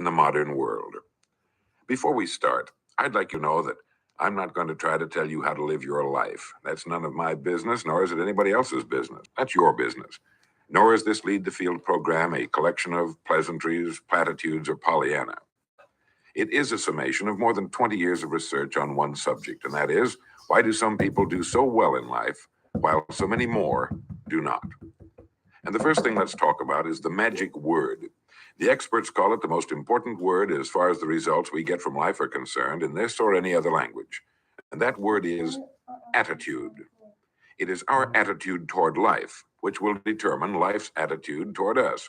in the modern world. Before we start, I'd like you to know that I'm not going to try to tell you how to live your life. That's none of my business, nor is it anybody else's business. That's your business. Nor is this Lead the Field program a collection of pleasantries, platitudes, or Pollyanna. It is a summation of more than 20 years of research on one subject, and that is, why do some people do so well in life while so many more do not? And the first thing let's talk about is the magic word. The experts call it the most important word as far as the results we get from life are concerned in this or any other language. And that word is attitude. It is our attitude toward life which will determine life's attitude toward us.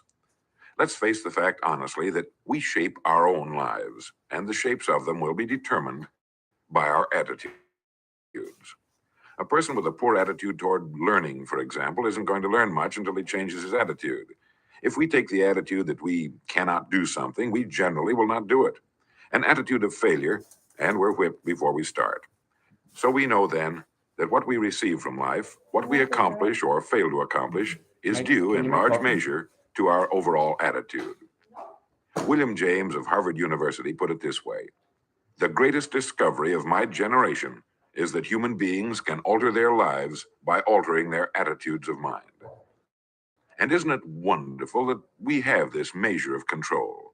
Let's face the fact honestly that we shape our own lives, and the shapes of them will be determined by our attitudes. A person with a poor attitude toward learning, for example, isn't going to learn much until he changes his attitude. If we take the attitude that we cannot do something, we generally will not do it. An attitude of failure, and we're whipped before we start. So we know then that what we receive from life, what we accomplish or fail to accomplish, is due in large measure to our overall attitude. William James of Harvard University put it this way: the greatest discovery of my generation is that human beings can alter their lives by altering their attitudes of mind. And isn't it wonderful that we have this measure of control?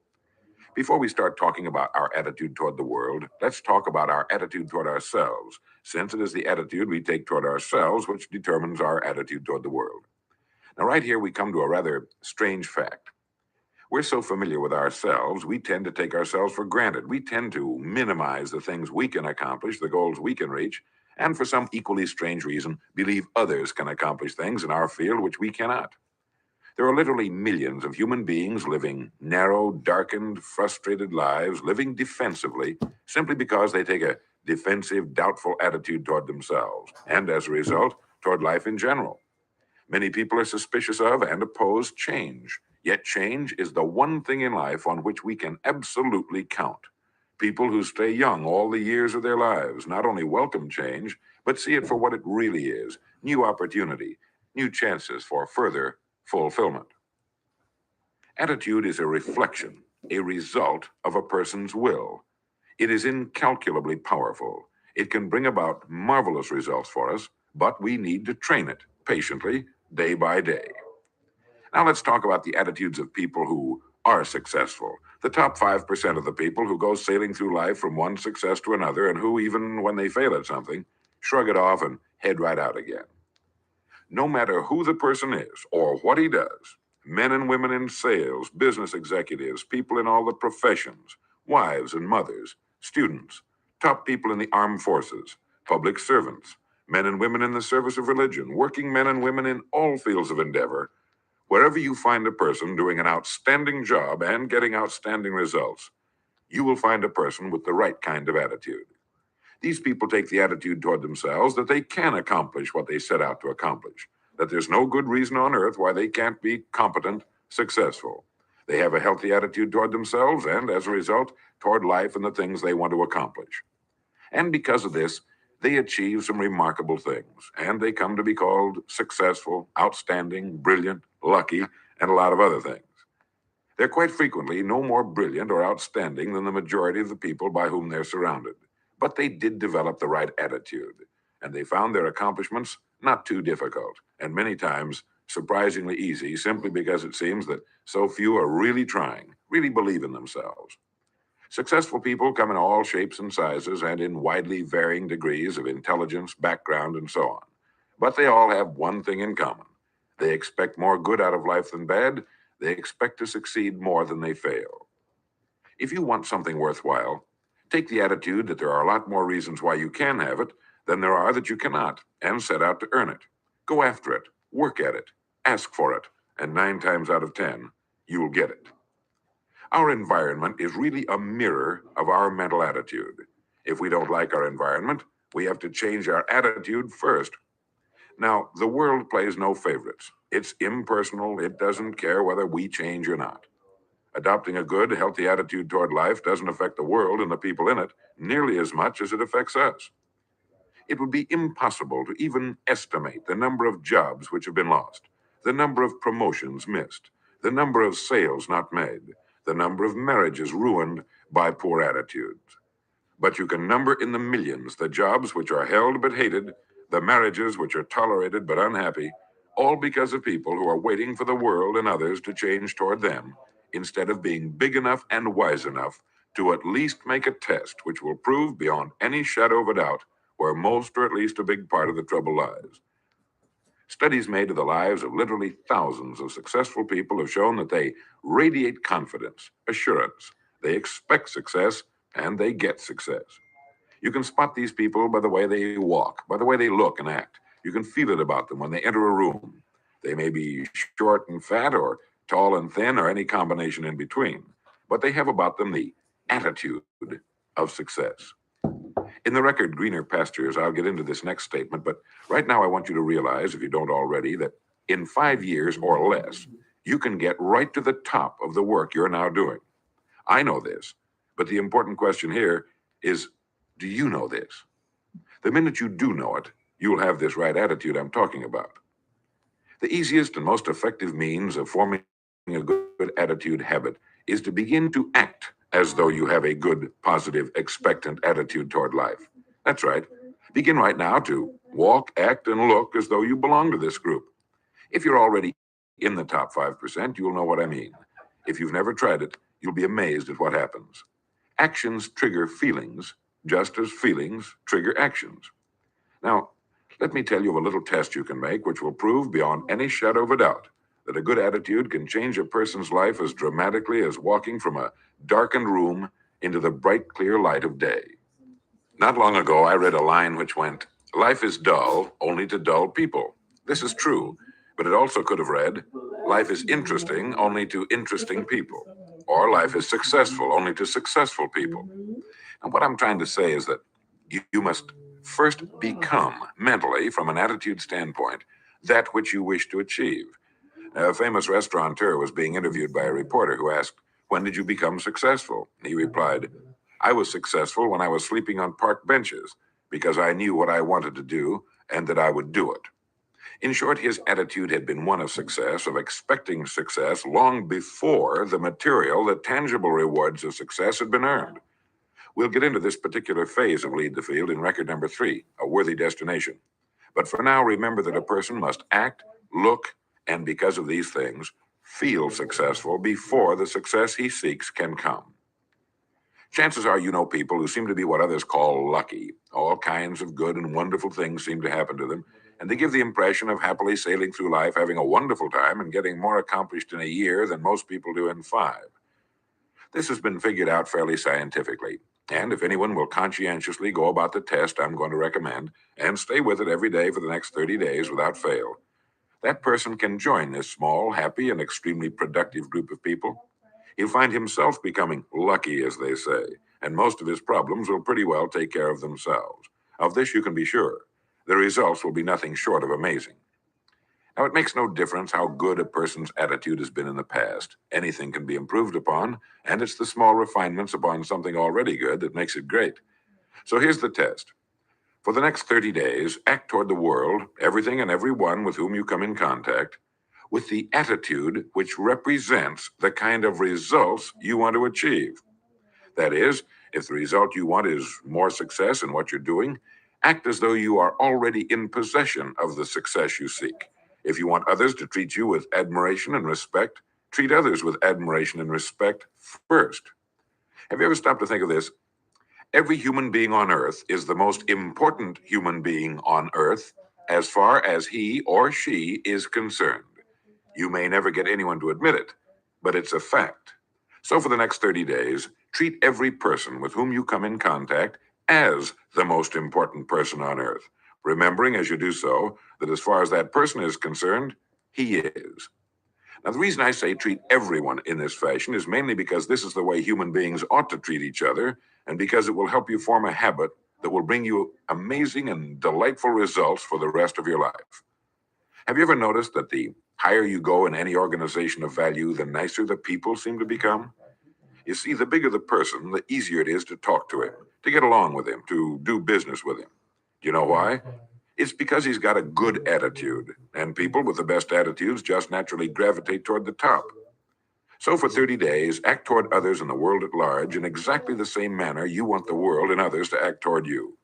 Before we start talking about our attitude toward the world, let's talk about our attitude toward ourselves, since it is the attitude we take toward ourselves which determines our attitude toward the world. Now, right here, we come to a rather strange fact. We're so familiar with ourselves, we tend to take ourselves for granted. We tend to minimize the things we can accomplish, the goals we can reach, and for some equally strange reason, believe others can accomplish things in our field which we cannot. There are literally millions of human beings living narrow, darkened, frustrated lives, living defensively, simply because they take a defensive, doubtful attitude toward themselves, and as a result, toward life in general. Many people are suspicious of and oppose change. Yet change is the one thing in life on which we can absolutely count. People who stay young all the years of their lives not only welcome change, but see it for what it really is: new opportunity, new chances for further fulfillment. Attitude is a reflection, a result of a person's will. It is incalculably powerful. It can bring about marvelous results for us, but we need to train it patiently, day by day. Now let's talk about the attitudes of people who are successful. The top 5% of the people who go sailing through life from one success to another and who, even when they fail at something, shrug it off and head right out again. No matter who the person is or what he does, men and women in sales, business executives, people in all the professions, wives and mothers, students, top people in the armed forces, public servants, men and women in the service of religion, working men and women in all fields of endeavor, wherever you find a person doing an outstanding job and getting outstanding results, you will find a person with the right kind of attitude. These people take the attitude toward themselves that they can accomplish what they set out to accomplish, that there's no good reason on earth why they can't be competent, successful. They have a healthy attitude toward themselves and, as a result, toward life and the things they want to accomplish. And because of this, they achieve some remarkable things, and they come to be called successful, outstanding, brilliant, lucky, and a lot of other things. They're quite frequently no more brilliant or outstanding than the majority of the people by whom they're surrounded. But they did develop the right attitude, and they found their accomplishments not too difficult, and many times surprisingly easy, simply because it seems that so few are really trying, really believe in themselves. Successful people come in all shapes and sizes and in widely varying degrees of intelligence, background, and so on. But they all have one thing in common. They expect more good out of life than bad. They expect to succeed more than they fail. If you want something worthwhile, take the attitude that there are a lot more reasons why you can have it than there are that you cannot, and set out to earn it. Go after it, work at it, ask for it, and 9 times out of 10, you'll get it. Our environment is really a mirror of our mental attitude. If we don't like our environment, we have to change our attitude first. Now, the world plays no favorites. It's impersonal. It doesn't care whether we change or not. Adopting a good, healthy attitude toward life doesn't affect the world and the people in it nearly as much as it affects us. It would be impossible to even estimate the number of jobs which have been lost, the number of promotions missed, the number of sales not made, the number of marriages ruined by poor attitudes. But you can number in the millions the jobs which are held but hated, the marriages which are tolerated but unhappy, all because of people who are waiting for the world and others to change toward them, instead of being big enough and wise enough to at least make a test which will prove beyond any shadow of a doubt where most or at least a big part of the trouble lies. Studies made of the lives of literally thousands of successful people have shown that they radiate confidence, assurance, they expect success, and they get success. You can spot these people by the way they walk, by the way they look and act. You can feel it about them when they enter a room. They may be short and fat, or tall and thin, or any combination in between, but they have about them the attitude of success. In the record Greener Pastures, I'll get into this next statement, but right now I want you to realize, if you don't already, that in 5 years or less, you can get right to the top of the work you're now doing. I know this, but the important question here is, do you know this? The minute you do know it, you'll have this right attitude I'm talking about. The easiest and most effective means of forming a good attitude habit is to begin to act as though you have a good, positive, expectant attitude toward life. That's right. Begin right now to walk, act, and look as though you belong to this group. If you're already in the top 5%, you'll know what I mean. If you've never tried it, you'll be amazed at what happens. Actions trigger feelings, just as feelings trigger actions. Now, let me tell you of a little test you can make which will prove beyond any shadow of a doubt that a good attitude can change a person's life as dramatically as walking from a darkened room into the bright, clear light of day. Not long ago, I read a line which went, "Life is dull only to dull people." This is true, but it also could have read, "Life is interesting only to interesting people," or "Life is successful only to successful people." And what I'm trying to say is that you must first become, mentally, from an attitude standpoint, that which you wish to achieve. A famous restaurateur was being interviewed by a reporter who asked, "When did you become successful?" He replied, "I was successful when I was sleeping on park benches because I knew what I wanted to do and that I would do it." In short, his attitude had been one of success, of expecting success long before the material, the tangible rewards of success had been earned. We'll get into this particular phase of Lead the Field in record number 3, A Worthy Destination. But for now, remember that a person must act, look, and because of these things, feel successful before the success he seeks can come. Chances are you know people who seem to be what others call lucky. All kinds of good and wonderful things seem to happen to them, and they give the impression of happily sailing through life, having a wonderful time, and getting more accomplished in a year than most people do in 5. This has been figured out fairly scientifically, and if anyone will conscientiously go about the test I'm going to recommend and stay with it every day for the next 30 days without fail, that person can join this small, happy, and extremely productive group of people. He'll find himself becoming lucky, as they say, and most of his problems will pretty well take care of themselves. Of this you can be sure. The results will be nothing short of amazing. Now, it makes no difference how good a person's attitude has been in the past. Anything can be improved upon, and it's the small refinements upon something already good that makes it great. So here's the test. For the next 30 days, act toward the world, everything and everyone with whom you come in contact, with the attitude which represents the kind of results you want to achieve. That is, if the result you want is more success in what you're doing, act as though you are already in possession of the success you seek. If you want others to treat you with admiration and respect, treat others with admiration and respect first. Have you ever stopped to think of this? Every human being on earth is the most important human being on earth as far as he or she is concerned. You may never get anyone to admit it, but it's a fact. So for the next 30 days, treat every person with whom you come in contact as the most important person on earth, remembering as you do so that as far as that person is concerned, he is. Now, the reason I say treat everyone in this fashion is mainly because this is the way human beings ought to treat each other, and because it will help you form a habit that will bring you amazing and delightful results for the rest of your life. Have you ever noticed that the higher you go in any organization of value, the nicer the people seem to become? You see, the bigger the person, the easier it is to talk to him, to get along with him, to do business with him. Do you know why? It's because he's got a good attitude, and people with the best attitudes just naturally gravitate toward the top. So for 30 days, act toward others and the world at large in exactly the same manner you want the world and others to act toward you.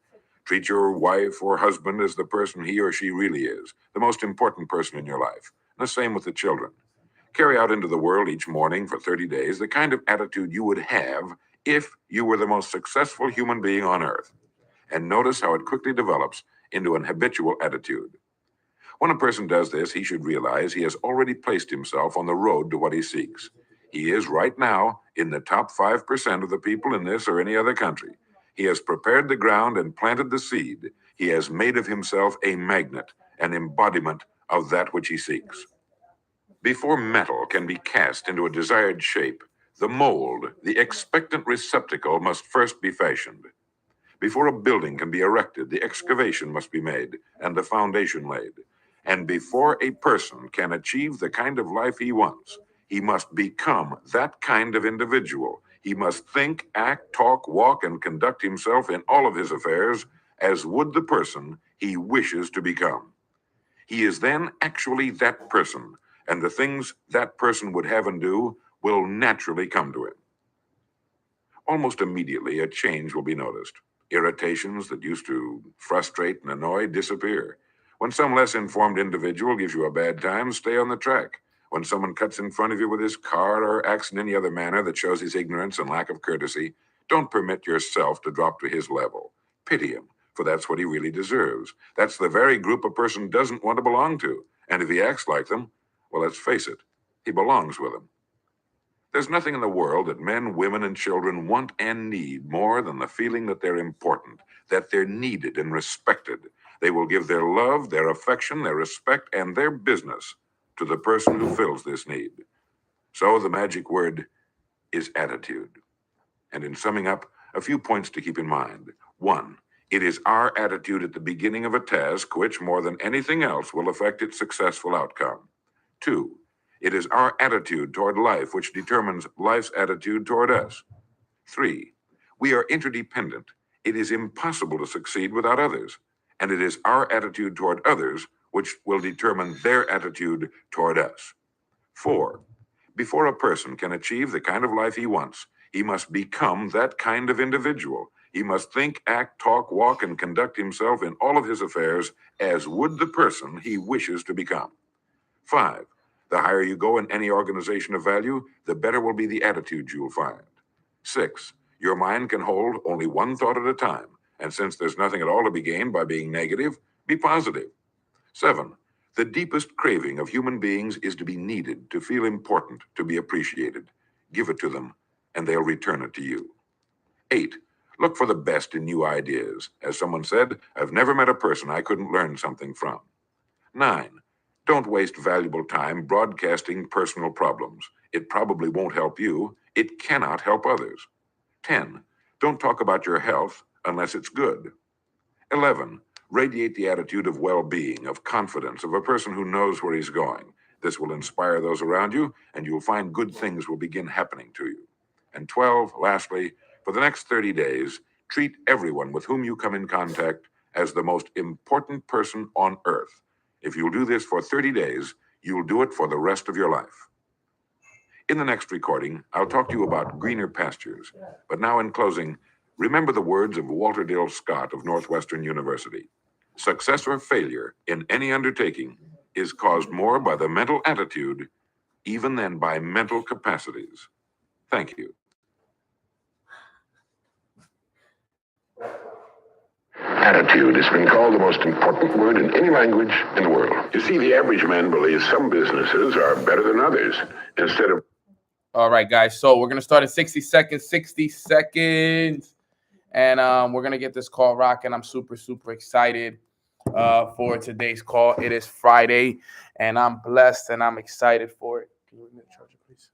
Treat your wife or husband as the person he or she really is, the most important person in your life. The same with the children. Carry out into the world each morning for 30 days the kind of attitude you would have if you were the most successful human being on earth. And notice how it quickly develops into an habitual attitude. When a person does this, he should realize he has already placed himself on the road to what he seeks. He is right now in the top 5% of the people in this or any other country. He has prepared the ground and planted the seed. He has made of himself a magnet, an embodiment of that which he seeks. Before metal can be cast into a desired shape, the mold, the expectant receptacle, must first be fashioned. Before a building can be erected, the excavation must be made and the foundation laid. And before a person can achieve the kind of life he wants, he must become that kind of individual. He must think, act, talk, walk, and conduct himself in all of his affairs as would the person he wishes to become. He is then actually that person, and the things that person would have and do will naturally come to him. Almost immediately, a change will be noticed. Irritations that used to frustrate and annoy disappear. When some less informed individual gives you a bad time, stay on the track. When someone cuts in front of you with his car or acts in any other manner that shows his ignorance and lack of courtesy, don't permit yourself to drop to his level. Pity him, for that's what he really deserves. That's the very group a person doesn't want to belong to. And if he acts like them, well, let's face it, he belongs with them. There's nothing in the world that men, women, and children want and need more than the feeling that they're important, that they're needed and respected. They will give their love, their affection, their respect, and their business to the person who fills this need. So the magic word is attitude. And in summing up, a few points to keep in mind. 1, it is our attitude at the beginning of a task which, more than anything else, will affect its successful outcome. 2, it is our attitude toward life which determines life's attitude toward us. 3, we are interdependent. It is impossible to succeed without others. And it is our attitude toward others which will determine their attitude toward us. 4, before a person can achieve the kind of life he wants, he must become that kind of individual. He must think, act, talk, walk, and conduct himself in all of his affairs as would the person he wishes to become. 5, the higher you go in any organization of value, the better will be the attitude you'll find. 6, your mind can hold only one thought at a time, and since there's nothing at all to be gained by being negative, be positive. 7, the deepest craving of human beings is to be needed, to feel important, to be appreciated. Give it to them, and they'll return it to you. 8, look for the best in new ideas. As someone said, I've never met a person I couldn't learn something from. 9, don't waste valuable time broadcasting personal problems. It probably won't help you. It cannot help others. 10, don't talk about your health unless it's good. 11, radiate the attitude of well-being, of confidence, of a person who knows where he's going. This will inspire those around you, and you'll find good things will begin happening to you. And 12, lastly, for the next 30 days, treat everyone with whom you come in contact as the most important person on earth. If you'll do this for 30 days, you'll do it for the rest of your life. In the next recording, I'll talk to you about greener pastures. But now in closing, remember the words of Walter Dill Scott of Northwestern University. Success or failure in any undertaking is caused more by the mental attitude even than by mental capacities. Thank you. Attitude has been called the most important word in any language in the world. You see, the average man believes some businesses are better than others. Instead of... All right, guys. So we're going to start in 60 seconds. 60 seconds. And we're going to get this call rocking. I'm super, super excited for today's call. It is Friday, and I'm blessed, and I'm excited for it. Can you give me the charger, please?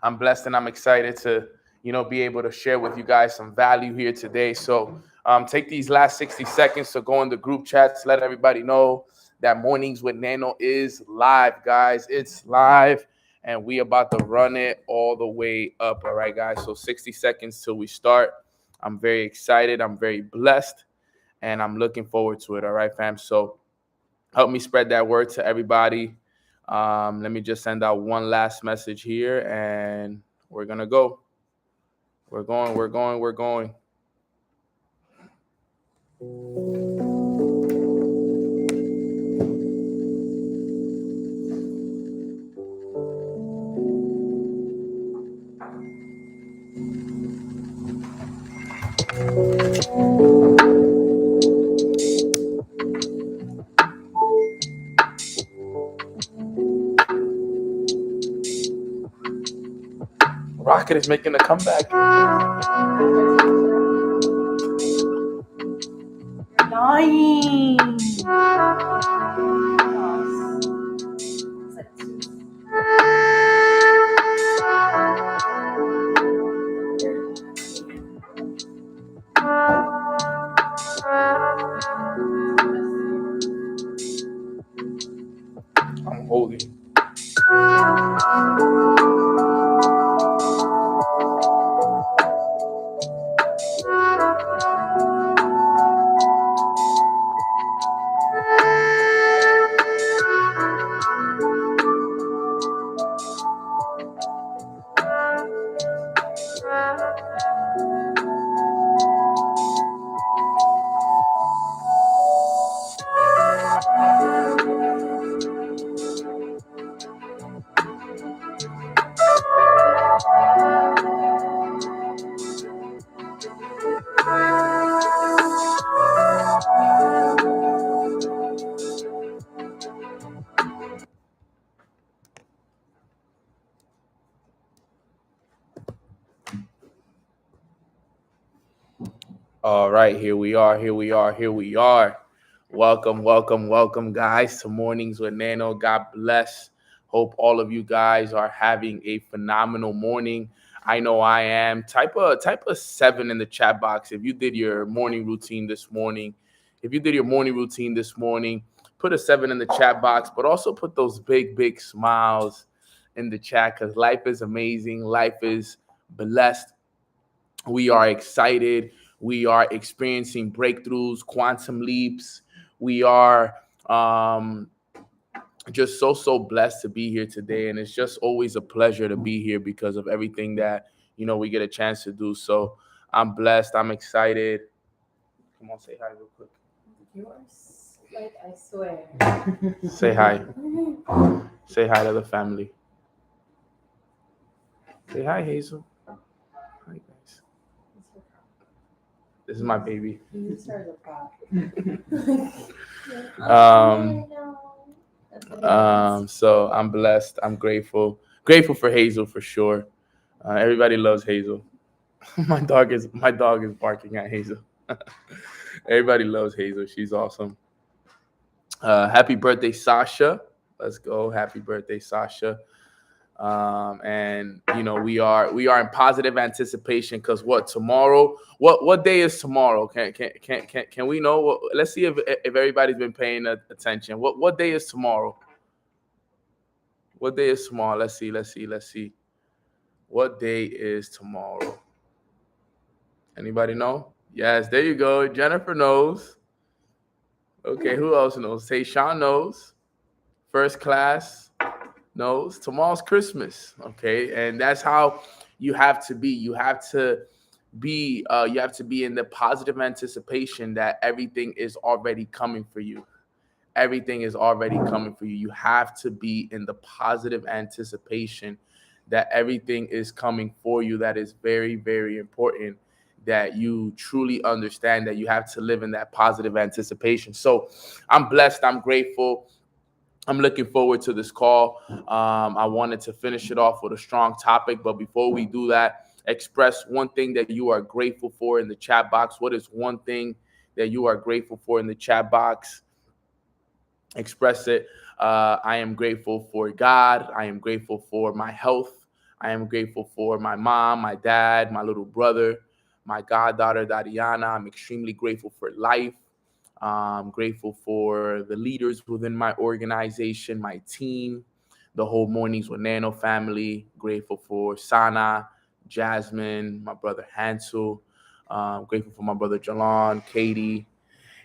I'm blessed, and I'm excited to, be able to share with you guys some value here today. So take these last 60 seconds to go in the group chats. Let everybody know that Mornings with Nano is live, guys. It's live, and we about to run it all the way up. All right, guys. So 60 seconds till we start. I'm very excited. I'm very blessed, and I'm looking forward to it. All right, fam. So help me spread that word to everybody. Let me just send out one last message here, and we're gonna go. We're going. Rocket is making a comeback. Dying. I'm holding. All right, here we are. Welcome, guys, to Mornings with Nano. God bless. Hope all of you guys are having a phenomenal morning. I know I am. Type a 7 in the chat box if you did your morning routine this morning. Put a 7 in the chat box, but also put those big smiles in the chat, because life is amazing. Life is blessed. We are excited. We are experiencing breakthroughs, quantum leaps. We are just so blessed to be here today. And it's just always a pleasure to be here because of everything that, we get a chance to do. So I'm blessed. I'm excited. Come on, say hi real quick. Yours, like I swear. Say hi. Say hi to the family. Say hi, Hazel. Hi, guys. This is my baby. You started a prop. So I'm blessed. I'm grateful for Hazel for sure. Everybody loves Hazel. My dog is barking at Hazel. Everybody loves Hazel. She's awesome. Happy birthday, Sasha. Let's go. Happy birthday, Sasha. And we are in positive anticipation, because tomorrow? What day is tomorrow? Can we know? Let's see if everybody's been paying attention. What day is tomorrow? What day is tomorrow? Let's see. What day is tomorrow? Anybody know? Yes, there you go. Jennifer knows. Okay, who else knows? Say Sean knows. First class knows. Tomorrow's Christmas. Okay, and that's how you have to be. You have to be in the positive anticipation that everything is already coming for you. Everything is already coming for you. You have to be in the positive anticipation that everything is coming for you. That is very, very important, that you truly understand that you have to live in that positive anticipation. So I'm blessed. I'm grateful. I'm looking forward to this call. I wanted to finish it off with a strong topic, but before we do that, express one thing that you are grateful for in the chat box. What is one thing that you are grateful for in the chat box? Express it. I am grateful for God. I am grateful for my health. I am grateful for my mom, my dad, my little brother, my goddaughter, Dadiana. I'm extremely grateful for life. I'm grateful for the leaders within my organization, my team, the whole Mornings with Nano family. Grateful for Sana, Jasmine, my brother Hansel. Grateful for my brother Jalon, Katie,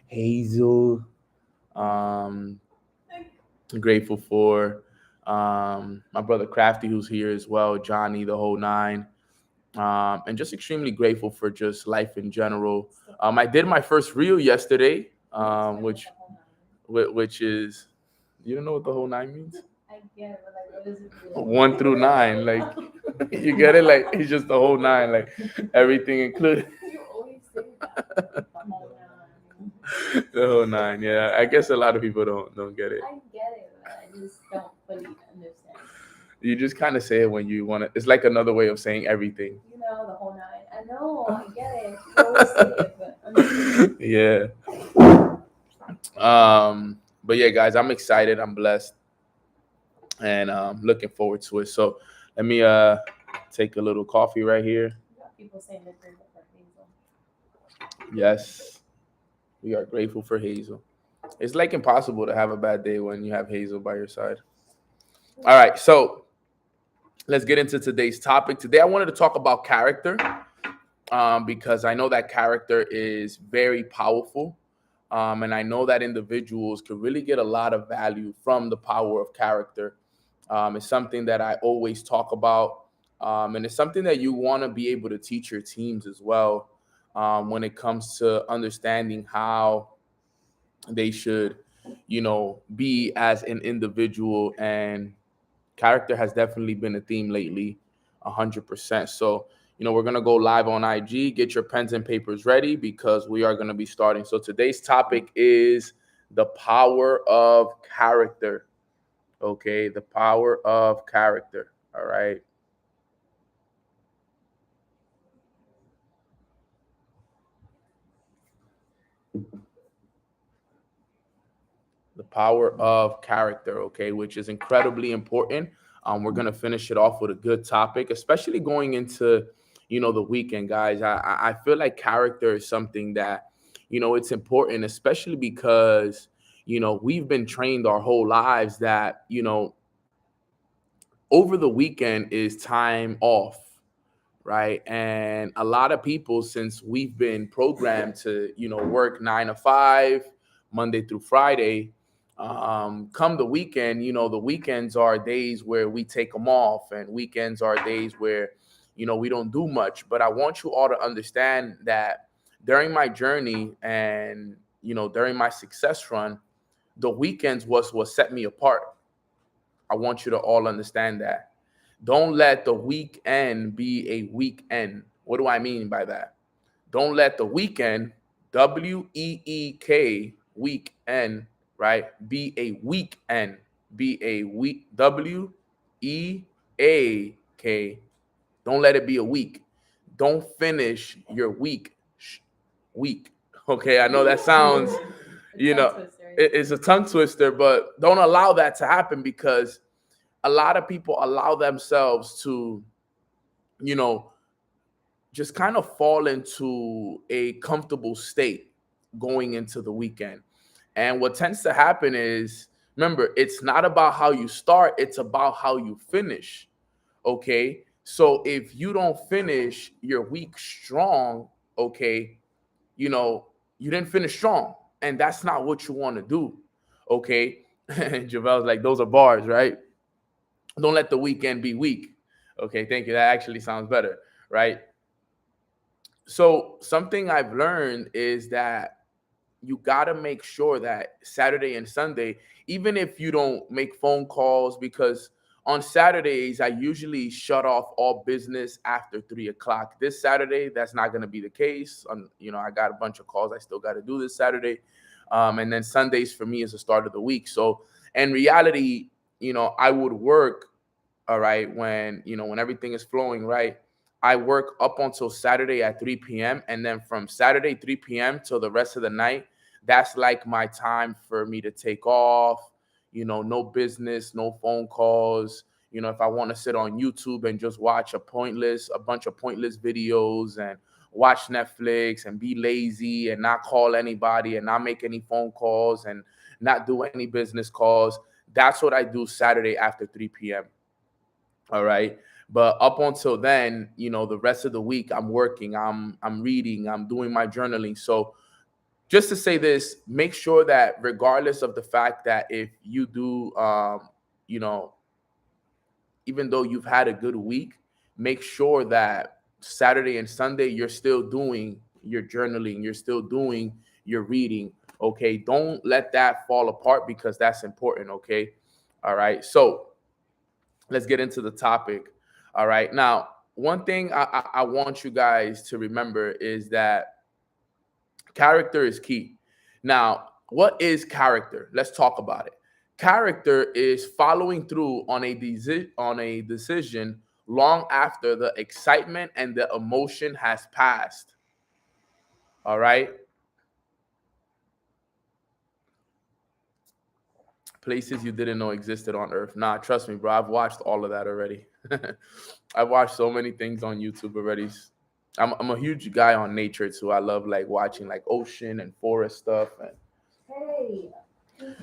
Hazel. Grateful for My brother Crafty, who's here as well, Johnny, the whole nine. And just extremely grateful for just life in general. I did my first reel yesterday, which is, you don't know what the whole nine means? I get it, but like, what is it? Really? 1 through 9, like you get it, like it's just the whole nine, like everything included. You always say that. The whole nine. The whole nine, yeah. I guess a lot of people don't get it. I get it, but I just don't fully understand. You just kind of say it when you want to. It's like another way of saying everything. You know, the whole nine. I know, I get it. You always say it, but understand. Yeah. But yeah, guys, I'm excited. I'm blessed, and looking forward to it. So let me take a little coffee right here. You got people saying they're grateful for Hazel. Yes, we are grateful for Hazel. It's like impossible to have a bad day when you have Hazel by your side. All right, so let's get into today's topic. Today, I wanted to talk about character because I know that character is very powerful. And I know that individuals can really get a lot of value from the power of character. It's something that I always talk about. And it's something that you want to be able to teach your teams as well when it comes to understanding how they should, be as an individual. And character has definitely been a theme lately, 100%. So, we're going to go live on IG. Get your pens and papers ready because we are going to be starting. So today's topic is the power of character. Okay, the power of character. All right. The power of character, okay, which is incredibly important. We're going to finish it off with a good topic, especially going into the weekend, guys. I feel like character is something that, it's important, especially because, we've been trained our whole lives that, over the weekend is time off, right? And a lot of people, since we've been programmed to, work 9 to 5, Monday through Friday, come the weekend, the weekends are days where we take them off, and weekends are days where we don't do much. But I want you all to understand that during my journey and, during my success run, the weekends was what set me apart. I want you to all understand that. Don't let the weekend be a weekend. What do I mean by that? Don't let the weekend, WEEK, weekend, right, be a weekend. Be a week, WEAK. Don't let it be a week. Don't finish your week. Okay, I know that sounds, it's a tongue twister, but don't allow that to happen because a lot of people allow themselves to, just kind of fall into a comfortable state going into the weekend. And what tends to happen is, remember, it's not about how you start, it's about how you finish. Okay. So if you don't finish your week strong, okay, you didn't finish strong. And that's not what you want to do. Okay. And Javel's like, those are bars, right? Don't let the weekend be weak. Okay. Thank you. That actually sounds better. Right. So something I've learned is that you got to make sure that Saturday and Sunday, even if you don't make phone calls, because on Saturdays, I usually shut off all business after 3:00. This Saturday, that's not going to be the case. I got a bunch of calls I still got to do this Saturday. And then Sundays for me is the start of the week. So in reality, I would work, all right, when everything is flowing, right? I work up until Saturday at 3 p.m. And then from Saturday, 3 p.m. till the rest of the night, that's like my time for me to take off, no business, no phone calls. If I want to sit on YouTube and just watch a bunch of pointless videos and watch Netflix and be lazy and not call anybody and not make any phone calls and not do any business calls, that's what I do Saturday after 3 p.m. All right. But up until then, the rest of the week, I'm working, I'm reading, I'm doing my journaling. So just to say this, make sure that regardless of the fact that if you do, even though you've had a good week, make sure that Saturday and Sunday you're still doing your journaling, you're still doing your reading. Okay, don't let that fall apart because that's important. Okay, all right. So let's get into the topic. All right, now one thing I want you guys to remember is that character is key. Now, what is character? Let's talk about it. Character is following through on a decision long after the excitement and the emotion has passed. All right. Places you didn't know existed on Earth. Nah, trust me, bro. I've watched all of that already. I've watched so many things on YouTube already. I'm a huge guy on nature too. I love like watching like ocean and forest stuff, and Hey.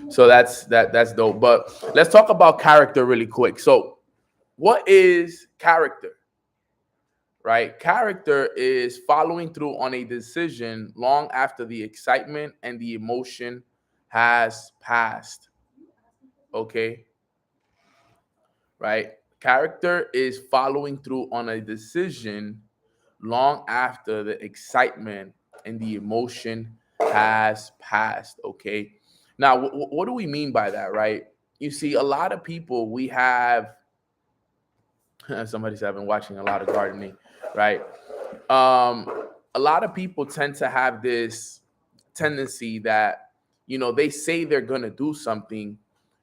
so that's dope. But let's talk about character really quick. So, what is character? Right? Character is following through on a decision long after the excitement and the emotion has passed. Okay? Right? Character is following through on a decision long after the excitement and the emotion has passed. Okay. Now, what do we mean by that, right? You see, a lot of people, we have, somebody said I've been watching a lot of gardening, right? A lot of people tend to have this tendency that, they say they're going to do something.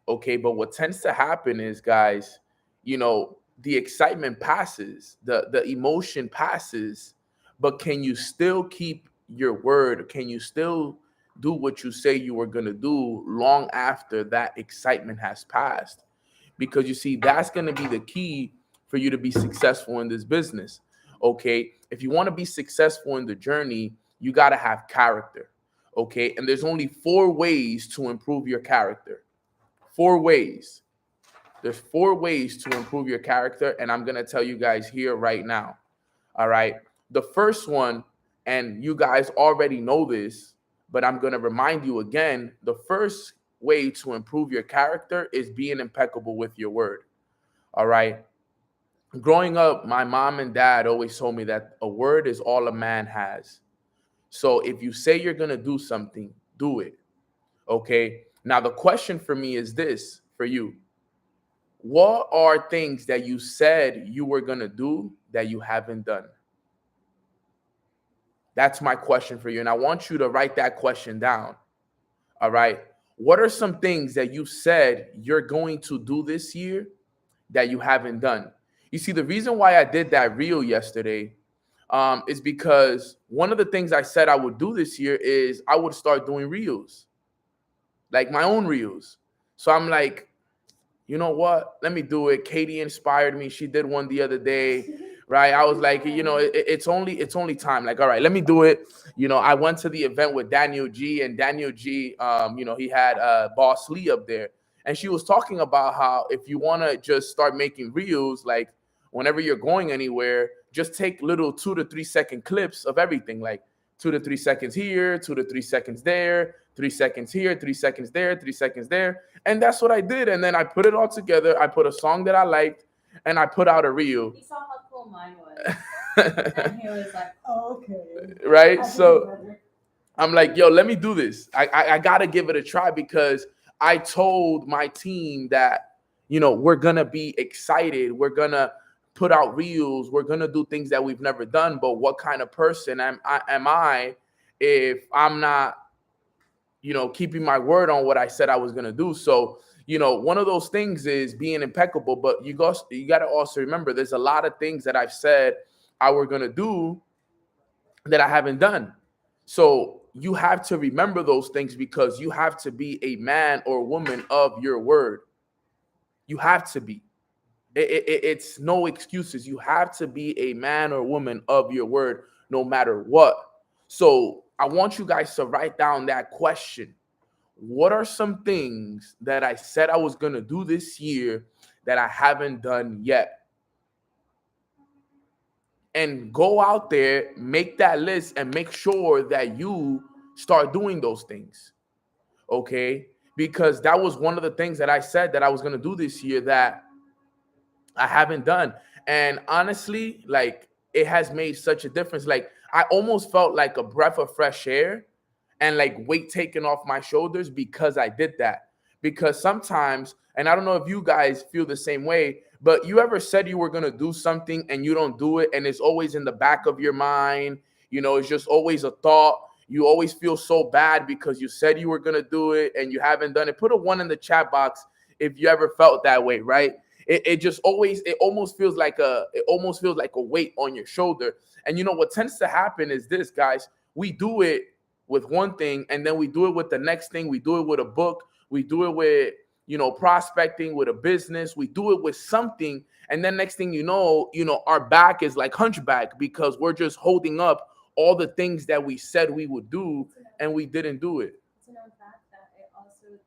Okay. But what tends to happen is, guys, the excitement passes, the emotion passes, but can you still keep your word? Can you still do what you say you were going to do long after that excitement has passed? Because you see, that's going to be the key for you to be successful in this business. Okay. If you want to be successful in the journey, you got to have character. Okay. And there's only 4 ways to improve your character. 4 ways. There's 4 ways to improve your character, and I'm going to tell you guys here right now. All right. The first one, and you guys already know this, but I'm going to remind you again, the first way to improve your character is being impeccable with your word. All right. Growing up, my mom and dad always told me that a word is all a man has. So if you say you're going to do something, do it. Okay. Now, the question for me is this for you. What are things that you said you were going to do that you haven't done? That's my question for you. And I want you to write that question down. All right. What are some things that you said you're going to do this year that you haven't done? You see, the reason why I did that reel yesterday is because one of the things I said I would do this year is I would start doing reels, like my own reels. So I'm like, you know what? Let me do it. Katie inspired me. She did one the other day, right? I was like, it's only time. Like, all right, let me do it. I went to the event with Daniel G, and Daniel G, he had Boss Lee up there, and she was talking about how if you want to just start making reels, like whenever you're going anywhere, just take little 2 to 3 second clips of everything, like 2 to 3 seconds here, 2 to 3 seconds there, 3 seconds here, 3 seconds there, 3 seconds there. And that's what I did. And then I put it all together. I put a song that I liked and I put out a reel. He saw how cool mine was. And he was like, oh, okay. Right? So I'm like, yo, let me do this. I got to give it a try because I told my team that, we're going to be excited. We're going to put out reels. We're going to do things that we've never done. But what kind of person am I if I'm not, keeping my word on what I said I was going to do? So, one of those things is being impeccable, but you got to also remember there's a lot of things that I've said I were going to do that I haven't done. So you have to remember those things because you have to be a man or woman of your word. You have to be. It's no excuses. You have to be a man or woman of your word no matter what. So I want you guys to write down that question. What are some things that I said I was going to do this year that I haven't done yet? And go out there, make that list, and make sure that you start doing those things. Okay? Because that was one of the things that I said that I was going to do this year that I haven't done. And honestly, like it has made such a difference. Like I almost felt like a breath of fresh air and like weight taken off my shoulders because I did that. Because sometimes, and I don't know if you guys feel the same way, but you ever said you were going to do something and you don't do it, and it's always in the back of your mind, it's just always a thought. You always feel so bad because you said you were going to do it and you haven't done it. Put a 1 in the chat box if you ever felt that way, right? It almost feels like a weight on your shoulder. And what tends to happen is this, guys. We do it with one thing, and then we do it with the next thing. We do it with a book. We do it with, prospecting, with a business. We do it with something, and then next thing you know, our back is like hunchback because we're just holding up all the things that we said we would do, and we didn't do it. It's a known fact that it also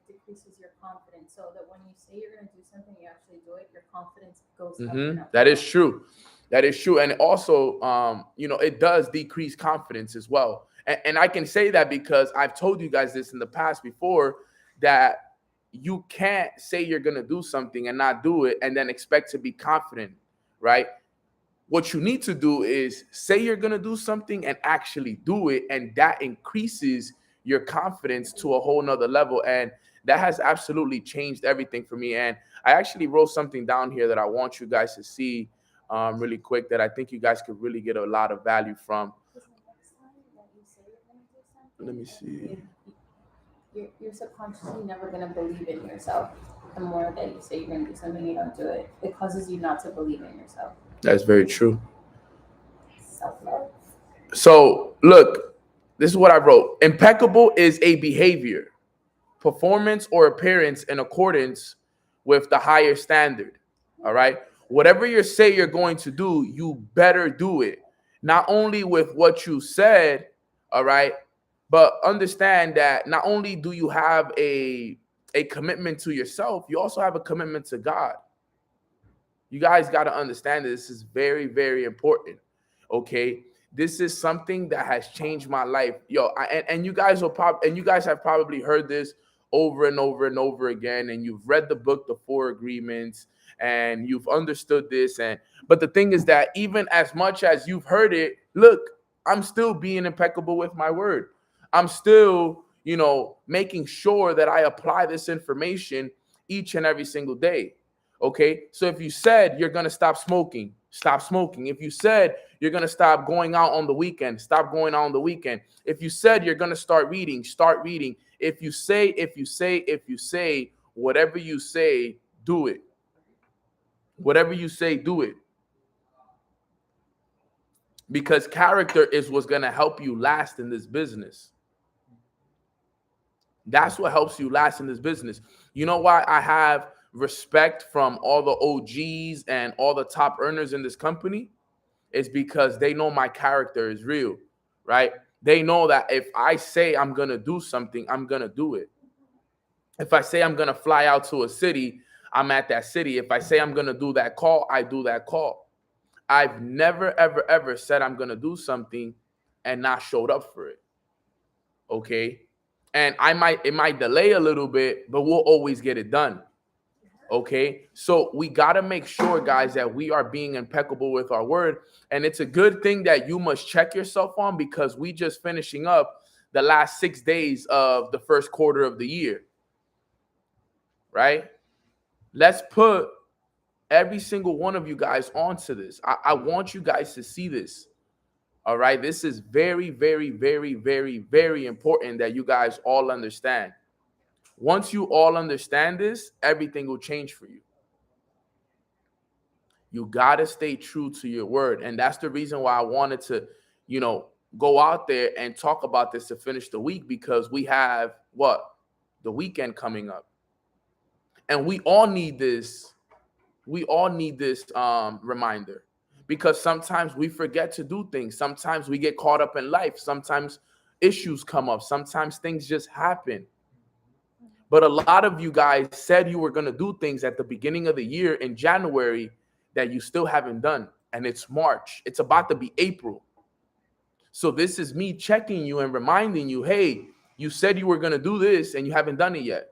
decreases your confidence. So that when you say you're going to do something, you actually do it, your confidence goes up and up. That is true. That is true. And also, it does decrease confidence as well. And I can say that because I've told you guys this in the past before, that you can't say you're going to do something and not do it and then expect to be confident, right? What you need to do is say you're going to do something and actually do it. And that increases your confidence to a whole nother level. And that has absolutely changed everything for me. And I actually wrote something down here that I want you guys to see really quick that I think you guys could really get a lot of value from. Let me see. You're subconsciously never going to believe in yourself. The more that you say you're going to do something, you don't do it. It causes you not to believe in yourself. That's very true. Self-love. So look, this is what I wrote. Impeccable is a behavior, performance, or appearance in accordance with the higher standard. All right. Whatever you say you're going to do, you better do it. Not only with what you said, all right, but understand that not only do you have a commitment to yourself, you also have a commitment to God. You guys got to understand that this is very, very important. Okay. This is something that has changed my life. And you guys have probably heard this over and over and over again. And you've read the book, The 4 Agreements, and you've understood this. But the thing is that even as much as you've heard it, look, I'm still being impeccable with my word. I'm still, making sure that I apply this information each and every single day. Okay. So if you said you're going to stop smoking, stop smoking. If you said you're going to stop going out on the weekend, stop going out on the weekend. If you said you're going to start reading, start reading. If you say, whatever you say, do it. Whatever you say, do it. Because character is what's going to help you last in this business. That's what helps you last in this business. You know why I have respect from all the OGs and all the top earners in this company? It's because they know my character is real, right? They know that if I say I'm going to do something, I'm going to do it. If I say I'm going to fly out to a city, I'm at that city. If I say I'm going to do that call, I do that call. I've never, ever, ever said I'm going to do something and not showed up for it. Okay. And it might delay a little bit, but we'll always get it done. Okay. So we got to make sure, guys, that we are being impeccable with our word. And it's a good thing that you must check yourself on, because we just finishing up the last 6 days of the first quarter of the year. Right. Let's put every single one of you guys onto this. I want you guys to see this. All right. This is very, very, very, very, very important that you guys all understand. Once you all understand this, everything will change for you. You got to stay true to your word. And that's the reason why I wanted to, go out there and talk about this to finish the week, because we have the weekend coming up. And we all need this. We all need this reminder, because sometimes we forget to do things. Sometimes we get caught up in life. Sometimes issues come up. Sometimes things just happen. But a lot of you guys said you were going to do things at the beginning of the year in January that you still haven't done. And it's March. It's about to be April. So this is me checking you and reminding you, hey, you said you were going to do this and you haven't done it yet.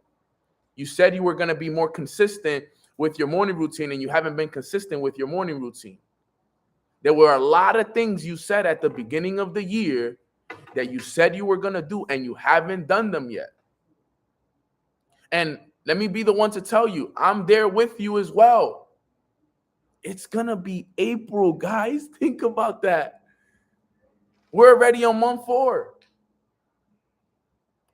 You said you were going to be more consistent with your morning routine and you haven't been consistent with your morning routine. There were a lot of things you said at the beginning of the year that you said you were going to do and you haven't done them yet. And let me be the one to tell you, I'm there with you as well. It's going to be April, guys. Think about that. We're already on month 4.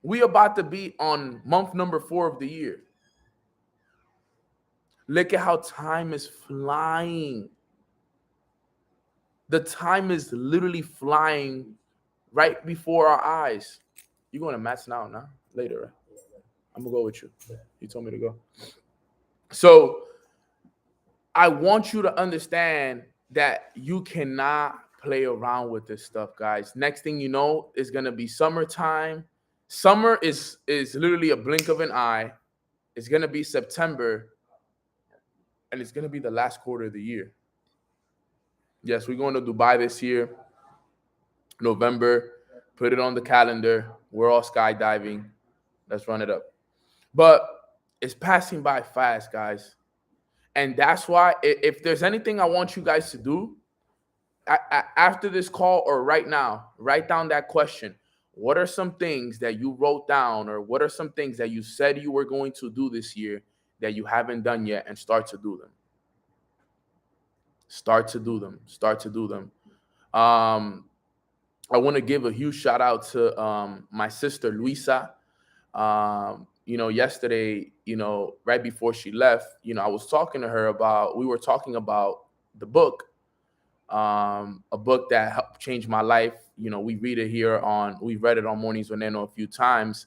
We about to be on month number 4 of the year. Look at how time is flying. The time is literally flying right before our eyes. You going to Matt's now? Later, right? I'm going to go with you. You told me to go. So I want you to understand that you cannot play around with this stuff, guys. Next thing you know, it's going to be summertime. Summer is literally a blink of an eye. It's going to be September. And it's going to be the last quarter of the year. Yes, we're going to Dubai this year. November. Put it on the calendar. We're all skydiving. Let's run it up. But it's passing by fast, guys. And that's why if there's anything I want you guys to do, after this call or right now, write down that question. What are some things that you wrote down, or what are some things that you said you were going to do this year that you haven't done yet, and start to do them. Start to do them. Start to do them. I want to give a huge shout out to my sister, Luisa. Yesterday, right before she left, I was talking to her we were talking about the book, a book that helped change my life. We read it we've read it on Mornings with Nano a few times.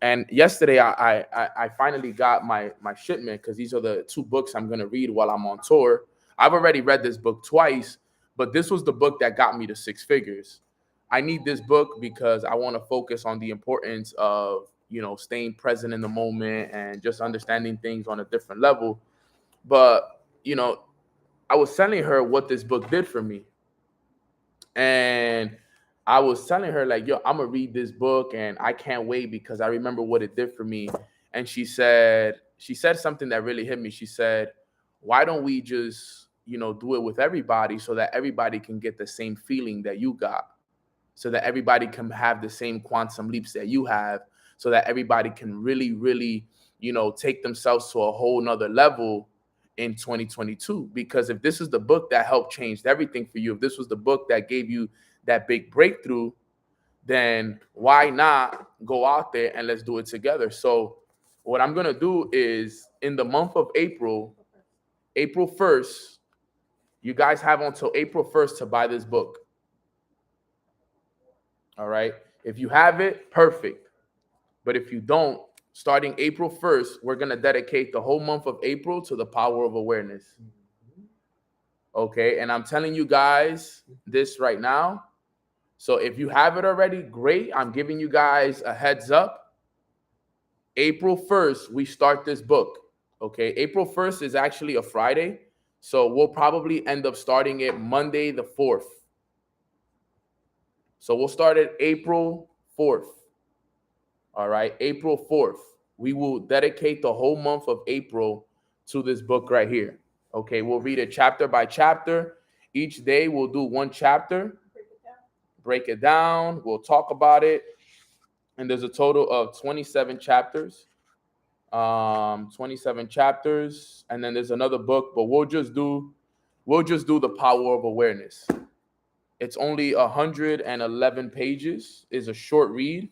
And yesterday I finally got my shipment, because these are the 2 books I'm going to read while I'm on tour. I've already read this book twice, but this was the book that got me to 6 figures. I need this book because I want to focus on the importance of, staying present in the moment and just understanding things on a different level. But, I was telling her what this book did for me. And I was telling her, like, yo, I'm going to read this book and I can't wait because I remember what it did for me. And she said something that really hit me. She said, why don't we just, do it with everybody so that everybody can get the same feeling that you got, so that everybody can have the same quantum leaps that you have, so that everybody can really, really, take themselves to a whole nother level in 2022. Because if this is the book that helped change everything for you, if this was the book that gave you that big breakthrough, then why not go out there and let's do it together? So what I'm going to do is, in the month of April 1st, you guys have until April 1st to buy this book. All right. If you have it, perfect. But if you don't, starting April 1st, we're going to dedicate the whole month of April to the power of awareness. Okay. And I'm telling you guys this right now. So if you have it already, great. I'm giving you guys a heads up. April 1st, we start this book. Okay. April 1st is actually a Friday. So we'll probably end up starting it Monday the 4th. So we'll start it April 4th. All right. April 4th. We will dedicate the whole month of April to this book right here. Okay. We'll read it chapter by chapter. Each day we'll do 1 chapter. Break it down. We'll talk about it. And there's a total of 27 chapters. 27 chapters. And then there's another book, but we'll just do the power of awareness. It's only 111 pages. It's a short read.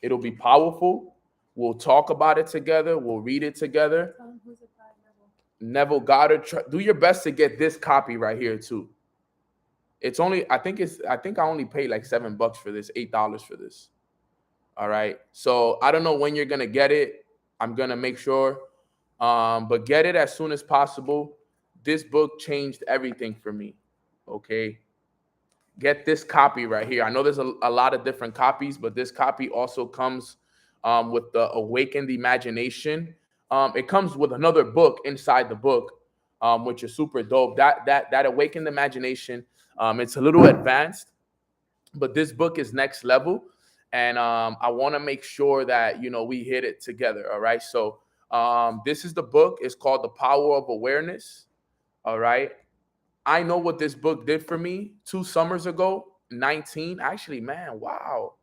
It'll be powerful. We'll talk about it together. We'll read it together. Neville Goddard. Do your best to get this copy right here too. It's only, I think I only paid like $7 for this, $8 for this. All right. So I don't know when you're going to get it. I'm going to make sure. But get it as soon as possible. This book changed everything for me. Okay. Get this copy right here. I know there's a lot of different copies, but this copy also comes with the Awakened Imagination. It comes with another book inside the book, which is super dope. That Awakened Imagination, it's a little advanced, but this book is next level. And I want to make sure that, we hit it together. All right. So This is the book. It's called The Power of Awareness. All right. I know what this book did for me 2 summers ago, 19. Actually, man, wow.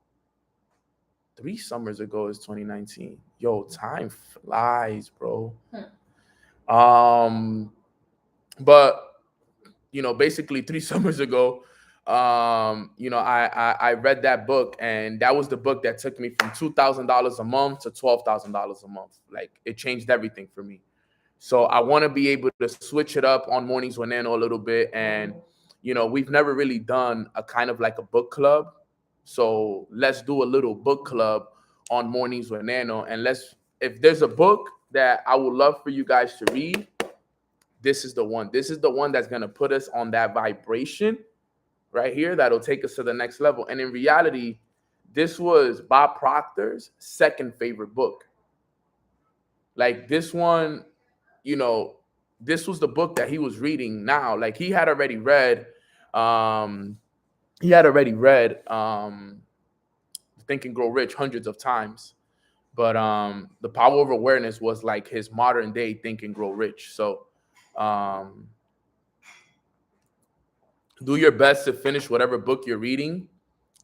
3 summers ago is 2019. Yo, time flies, bro. But basically 3 summers ago, I read that book, and that was the book that took me from $2,000 a month to $12,000 a month. Like, it changed everything for me. So I want to be able to switch it up on Mornings with Nano a little bit. And, we've never really done a kind of like a book club. So let's do a little book club on Mornings with Nano. And if there's a book that I would love for you guys to read, this is the one. This is the one that's going to put us on that vibration right here that'll take us to the next level. And in reality, this was Bob Proctor's second favorite book. Like, this one, this was the book that he was reading now. Like, he had already read Think and Grow Rich hundreds of times. But The Power of Awareness was like his modern day Think and Grow Rich. So do your best to finish whatever book you're reading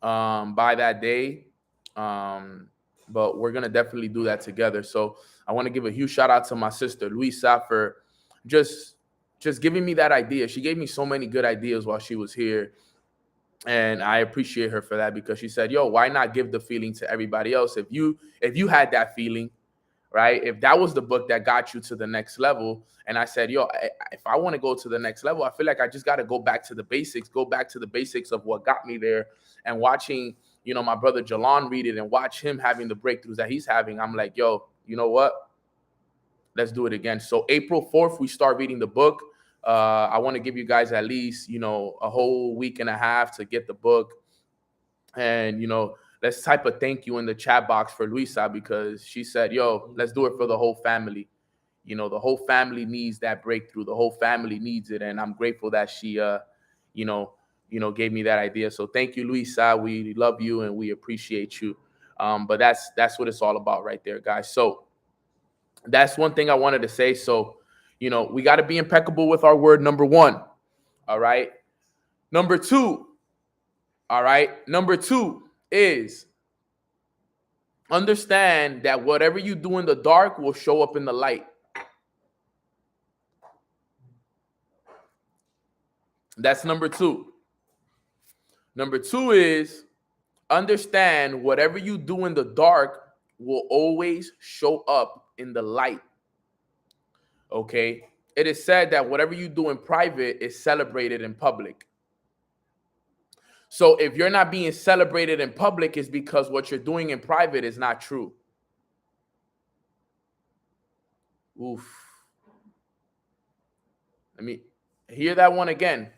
by that day. But we're going to definitely do that together. So I want to give a huge shout out to my sister, Luisa, for just giving me that idea. She gave me so many good ideas while she was here. And I appreciate her for that, because she said, yo, why not give the feeling to everybody else? If you had that feeling, right? If that was the book that got you to the next level. And I said, yo, if I want to go to the next level, I feel like I just got to go back to the basics of what got me there. And watching, my brother Jalon read it and watch him having the breakthroughs that he's having, I'm like, yo, you know what? Let's do it again. So April 4th, we start reading the book. I want to give you guys at least, a whole week and a half to get the book. And, let's type a thank you in the chat box for Luisa, because she said, yo, let's do it for the whole family. The whole family needs that breakthrough. The whole family needs it. And I'm grateful that she, gave me that idea. So thank you, Luisa. We love you and we appreciate you. But that's what it's all about right there, guys. So that's one thing I wanted to say. So, we got to be impeccable with our word, number 1. All right. Number 2. All right. Number 2 is understand that whatever you do in the dark will show up in the light. That's number 2. Number 2 is understand whatever you do in the dark will always show up in the light. Okay. It is said that whatever you do in private is celebrated in public. So if you're not being celebrated in public, it's because what you're doing in private is not true. Oof. Let me hear that one again.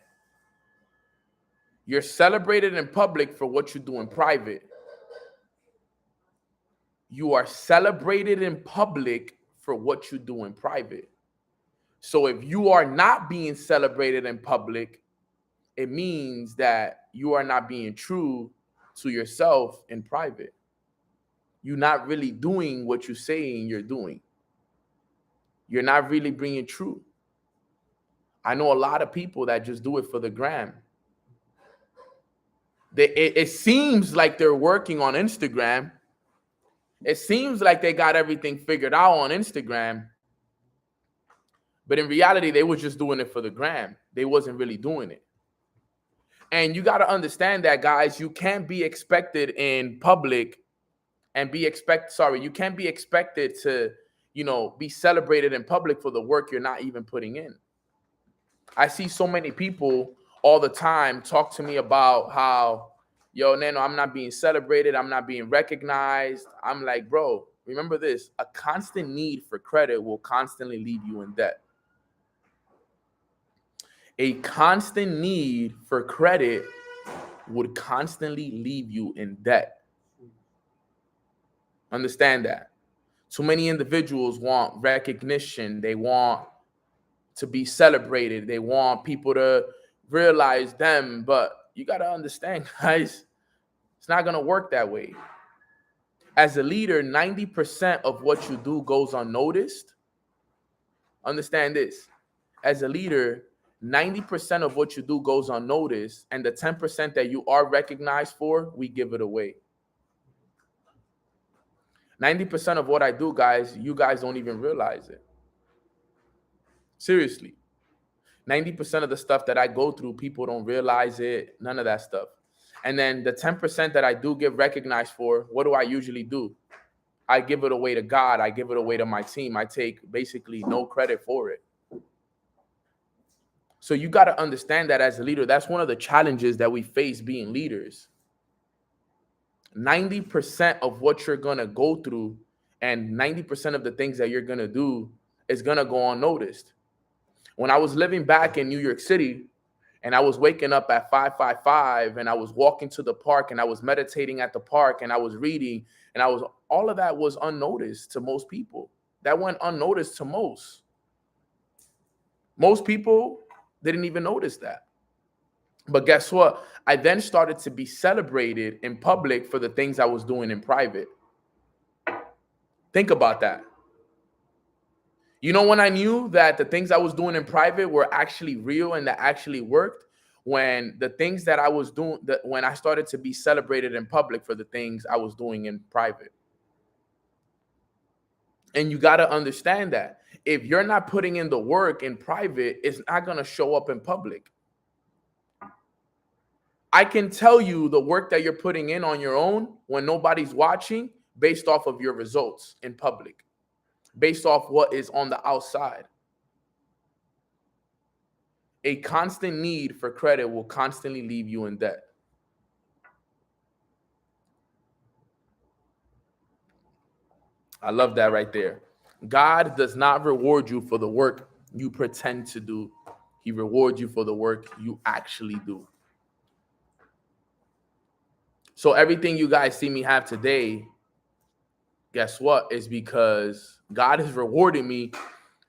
You're celebrated in public for what you do in private. You are celebrated in public for what you do in private. So if you are not being celebrated in public, it means that you are not being true to yourself in private. You're not really doing what you're saying you're doing. You're not really being true. I know a lot of people that just do it for the gram. It seems like they're working on Instagram. It seems like they got everything figured out on Instagram. But in reality, they were just doing it for the gram. They wasn't really doing it. And you got to understand that, guys, you can't be expected in public and you can't be expected to, be celebrated in public for the work you're not even putting in. I see so many people all the time talk to me about how, yo, Nano, I'm not being celebrated. I'm not being recognized. I'm like, bro, remember this. A constant need for credit will constantly leave you in debt. A constant need for credit would constantly leave you in debt. Understand that. Too many individuals want recognition. They want to be celebrated. They want people to realize them. But you got to understand, guys, it's not going to work that way. As a leader, 90% of what you do goes unnoticed. Understand this. As a leader, 90% of what you do goes unnoticed, and the 10% that you are recognized for, we give it away. 90% of what I do, guys, you guys don't even realize it. Seriously. 90% of the stuff that I go through, people don't realize it, none of that stuff. And then the 10% that I do get recognized for, what do I usually do? I give it away to God. I give it away to my team. I take basically no credit for it. So you got to understand that as a leader, that's one of the challenges that we face being leaders. 90% of what you're going to go through and 90% of the things that you're going to do is going to go unnoticed. When I was living back in New York City and I was waking up at 5:55 and I was walking to the park and I was meditating at the park and I was reading and all of that was unnoticed to most people. That went unnoticed to most. Most people didn't even notice that. But guess what? I then started to be celebrated in public for the things I was doing in private. Think about that. You know when I knew that the things I was doing in private were actually real and that actually worked? When the things that I was doing, when I started to be celebrated in public for the things I was doing in private. And you got to understand that if you're not putting in the work in private, it's not going to show up in public. I can tell you the work that you're putting in on your own when nobody's watching based off of your results in public, based off what is on the outside. A constant need for credit will constantly leave you in debt. I love that right there. God does not reward you for the work you pretend to do. He rewards you for the work you actually do. So everything you guys see me have today, guess what? Is because God is rewarding me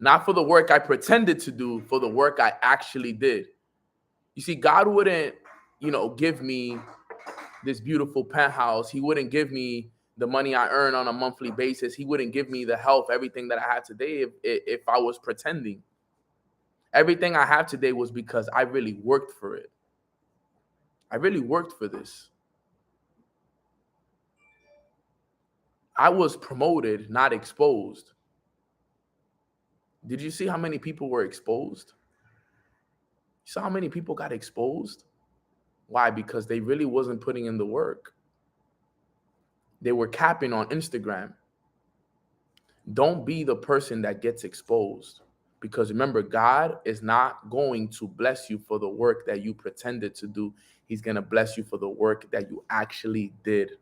not for the work I pretended to do, for the work I actually did. You see, God wouldn't, give me this beautiful penthouse. He wouldn't give me the money I earn on a monthly basis. He wouldn't give me the health, everything that I have today if I was pretending. Everything I have today was because I really worked for it. I really worked for this. I was promoted, not exposed. Did you see how many people were exposed? You saw how many people got exposed? Why? Because they really wasn't putting in the work. They were capping on Instagram. Don't be the person that gets exposed. Because remember, God is not going to bless you for the work that you pretended to do. He's going to bless you for the work that you actually did.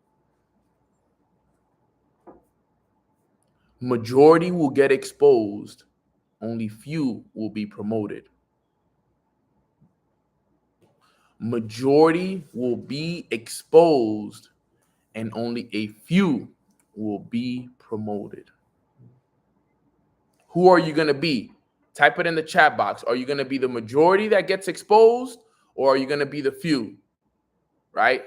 Majority will get exposed. Only few will be promoted. Majority will be exposed and only a few will be promoted. Who are you going to be? Type it in the chat box. Are you going to be the majority that gets exposed or are you going to be the few? Right?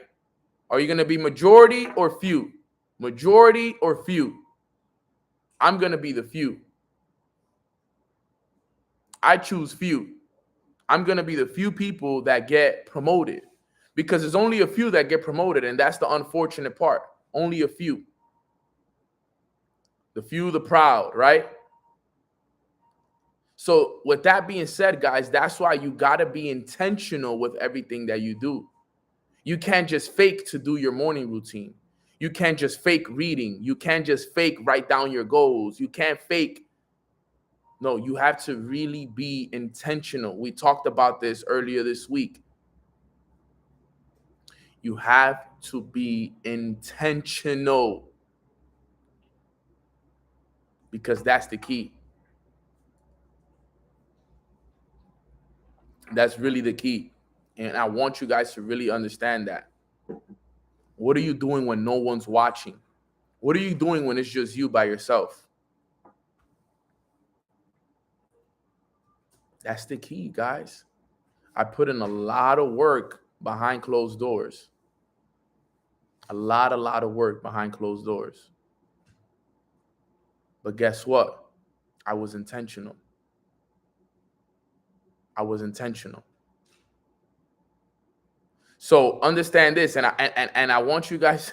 Are you going to be majority or few? Majority or few? I'm going to be the few. I choose few. I'm going to be the few people that get promoted because there's only a few that get promoted. And that's the unfortunate part. Only a few. The few, the proud, right? So with that being said, guys, that's why you got to be intentional with everything that you do. You can't just fake to do your morning routine. You can't just fake reading. You can't just fake write down your goals. You can't fake. No, you have to really be intentional. We talked about this earlier this week. You have to be intentional because that's the key. That's really the key. And I want you guys to really understand that. What are you doing when no one's watching? What are you doing when it's just you by yourself? That's the key, guys. I put in a lot of work behind closed doors. A lot of work behind closed doors. But guess what? I was intentional. I was intentional. So understand this, and I want you guys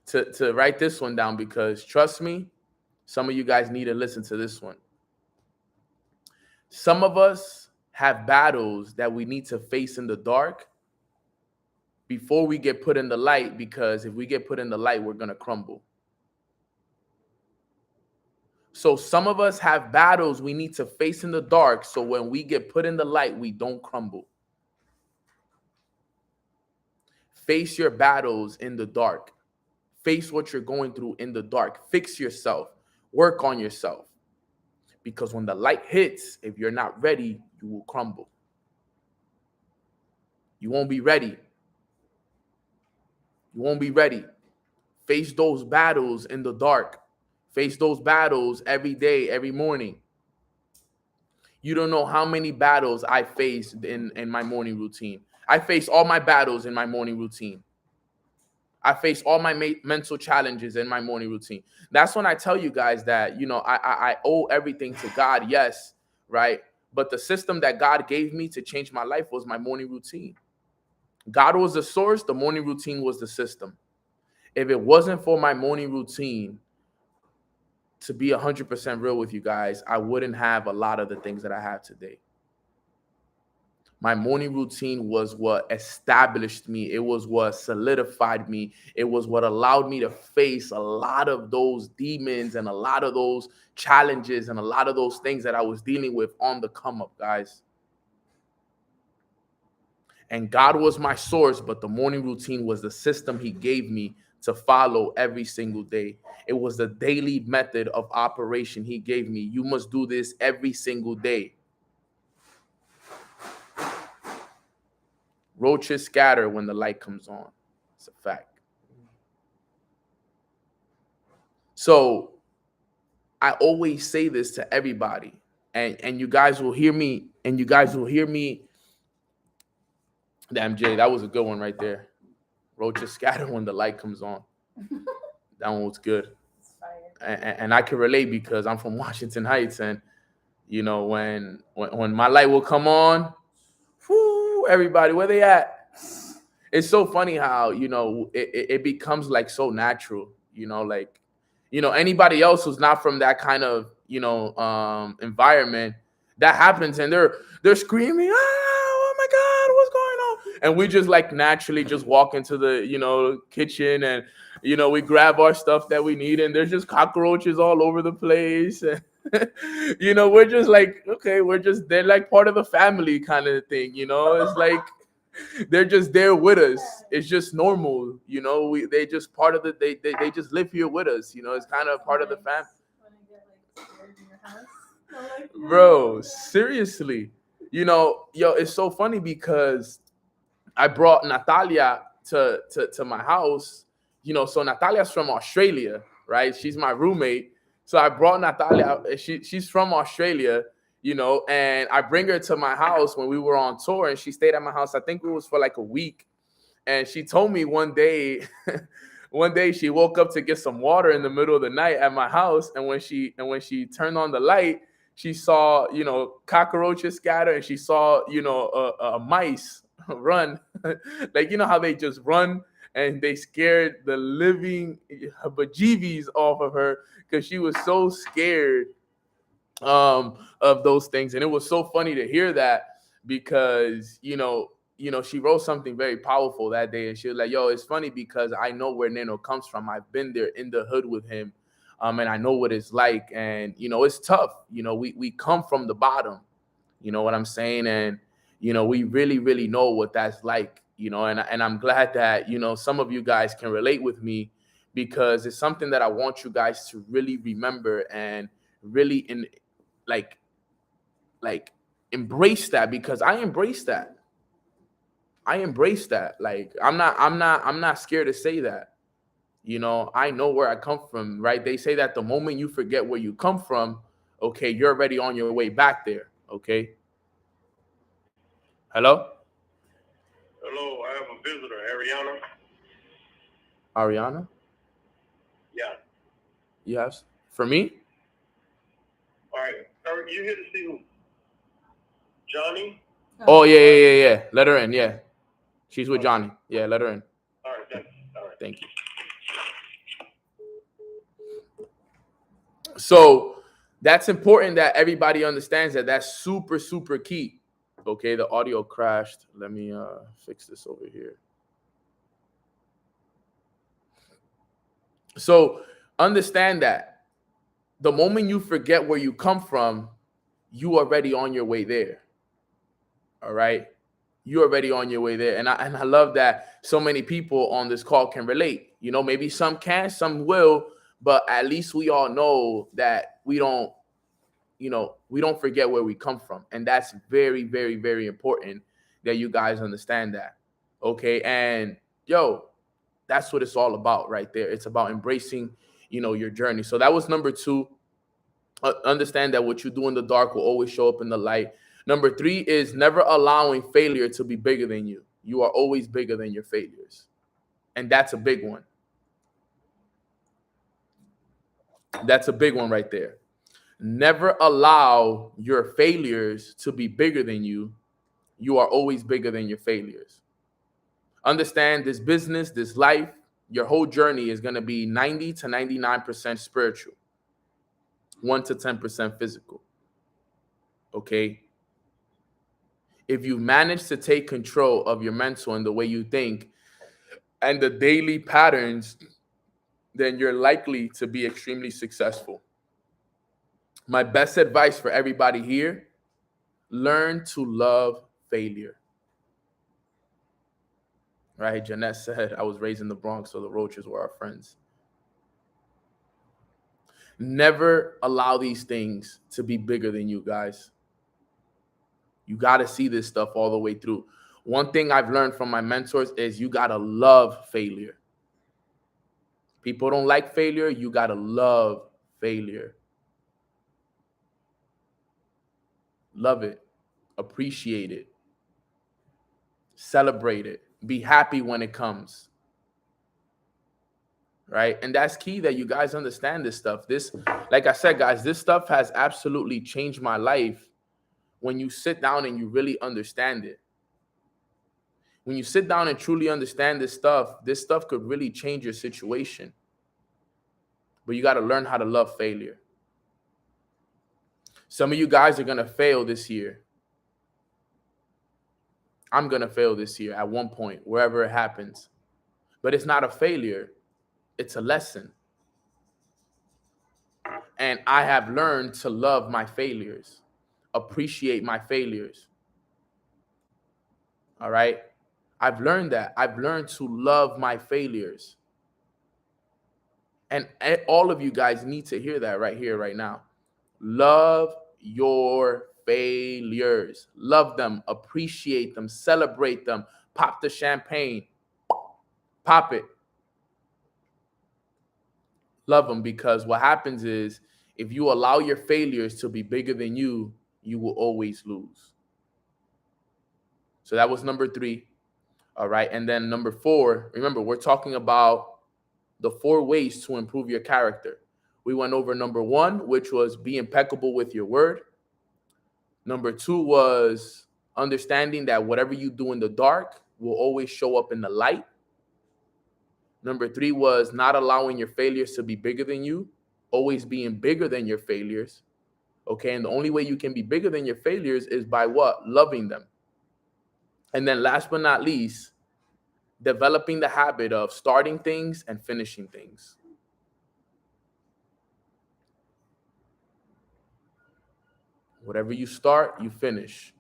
to write this one down, because trust me, some of you guys need to listen to this one. Some of us have battles that we need to face in the dark before we get put in the light, because if we get put in the light, we're going to crumble. So some of us have battles we need to face in the dark, so when we get put in the light, we don't crumble. Face your battles in the dark. Face what you're going through in the dark. Fix yourself. Work on yourself. Because when the light hits, if you're not ready, you will crumble. You won't be ready. You won't be ready. Face those battles in the dark. Face those battles every day, every morning. You don't know how many battles I faced in my morning routine. I face all my battles in my morning routine. I face all my mental challenges in my morning routine. That's when I tell you guys that, I owe everything to God, yes, right? But the system that God gave me to change my life was my morning routine. God was the source. The morning routine was the system. If it wasn't for my morning routine, to be 100% real with you guys, I wouldn't have a lot of the things that I have today. My morning routine was what established me. It was what solidified me. It was what allowed me to face a lot of those demons and a lot of those challenges and a lot of those things that I was dealing with on the come up, guys. And God was my source, but the morning routine was the system he gave me to follow every single day. It was the daily method of operation he gave me. You must do this every single day. Roaches scatter when the light comes on. It's a fact. So I always say this to everybody, and you guys will hear me, Damn, Jay, that was a good one right there. Roaches scatter when the light comes on. That one was good. And I can relate because I'm from Washington Heights, and when my light will come on, whoo, everybody, where they at? It's so funny how it becomes like so natural, anybody else who's not from that kind of environment, that happens, and they're screaming, oh my God, what's going on? And we just like naturally just walk into the kitchen, and we grab our stuff that we need, and there's just cockroaches all over the place. We're just like, okay, they're like part of the family kind of thing, it's like they're just there with us. It's just normal, they just part of they just live here with us, it's kind of part of the family. Bro, seriously, it's so funny because I brought Natalia to my house, so Natalia's from Australia, right? She's my roommate. So I brought Natalia. She's from Australia, and I bring her to my house when we were on tour, and she stayed at my house. I think it was for like a week. And she told me one day she woke up to get some water in the middle of the night at my house. And when she turned on the light, she saw, cockroaches scatter, and she saw, a mice run. Like, how they just run, and they scared the living bejeebies off of her because she was so scared of those things. And it was so funny to hear that because, she wrote something very powerful that day, and she was like, yo, it's funny because I know where Nano comes from. I've been there in the hood with him. And I know what it's like. And, it's tough. We come from the bottom, you know what I'm saying? And, we really, really know what that's like, and I'm glad that, some of you guys can relate with me, because it's something that I want you guys to really remember and really embrace that, because I embrace that. Like, I'm not scared to say that. I know where I come from, right? They say that the moment you forget where you come from, okay, you're already on your way back there, okay? Hello? Hello, I have a visitor, Ariana. Ariana? Yeah. Yes. For me? All right. Are you here to see who? Johnny? Oh, yeah. Let her in, yeah. She's with Johnny. Yeah, let her in. All right, thanks. All right. Thank you. So that's important that everybody understands that. That's super, super key. Okay, the audio crashed. Let me fix this over here. So understand that the moment you forget where you come from, you already on your way there. All right. You're already on your way there. And I love that so many people on this call can relate. You know, maybe some can, some will, but at least we all know that we don't forget where we come from. And that's very, very, very important that you guys understand that. Okay. And that's what it's all about right there. It's about embracing, your journey. So that was number 2. Understand that what you do in the dark will always show up in the light. Number 3 is never allowing failure to be bigger than you. You are always bigger than your failures. And that's a big one. That's a big one right there. Never allow your failures to be bigger than you. You are always bigger than your failures. Understand this business, this life, your whole journey is going to be 90 to 99% spiritual, 1 to 10% physical. Okay? If you manage to take control of your mental and the way you think and the daily patterns, then you're likely to be extremely successful. My best advice for everybody here, learn to love failure. Right? Jeanette said, I was raised in the Bronx, so the roaches were our friends. Never allow these things to be bigger than you guys. You got to see this stuff all the way through. One thing I've learned from my mentors is you got to love failure. People don't like failure. You got to love failure. Love it. Appreciate it. Celebrate it. Be happy when it comes. Right? And that's key that you guys understand this stuff. This, like I said, guys, this stuff has absolutely changed my life when you sit down and you really understand it. When you sit down and truly understand this stuff could really change your situation. But you got to learn how to love failure. Some of you guys are going to fail this year. I'm going to fail this year at one point, wherever it happens. But it's not a failure. It's a lesson. And I have learned to love my failures, appreciate my failures. All right? I've learned that. I've learned to love my failures. And all of you guys need to hear that right here, right now. Love your failures. Love them, appreciate them, celebrate them. Pop the champagne. Pop it. Love them, because what happens is if you allow your failures to be bigger than you, you will always lose. So that was number 3. All right. And then number 4, remember, we're talking about the 4 ways to improve your character. We went over number 1, which was be impeccable with your word. Number 2 was understanding that whatever you do in the dark will always show up in the light. Number 3 was not allowing your failures to be bigger than you, always being bigger than your failures. Okay. And the only way you can be bigger than your failures is by what? Loving them. And then last but not least, developing the habit of starting things and finishing things. Whatever you start, you finish.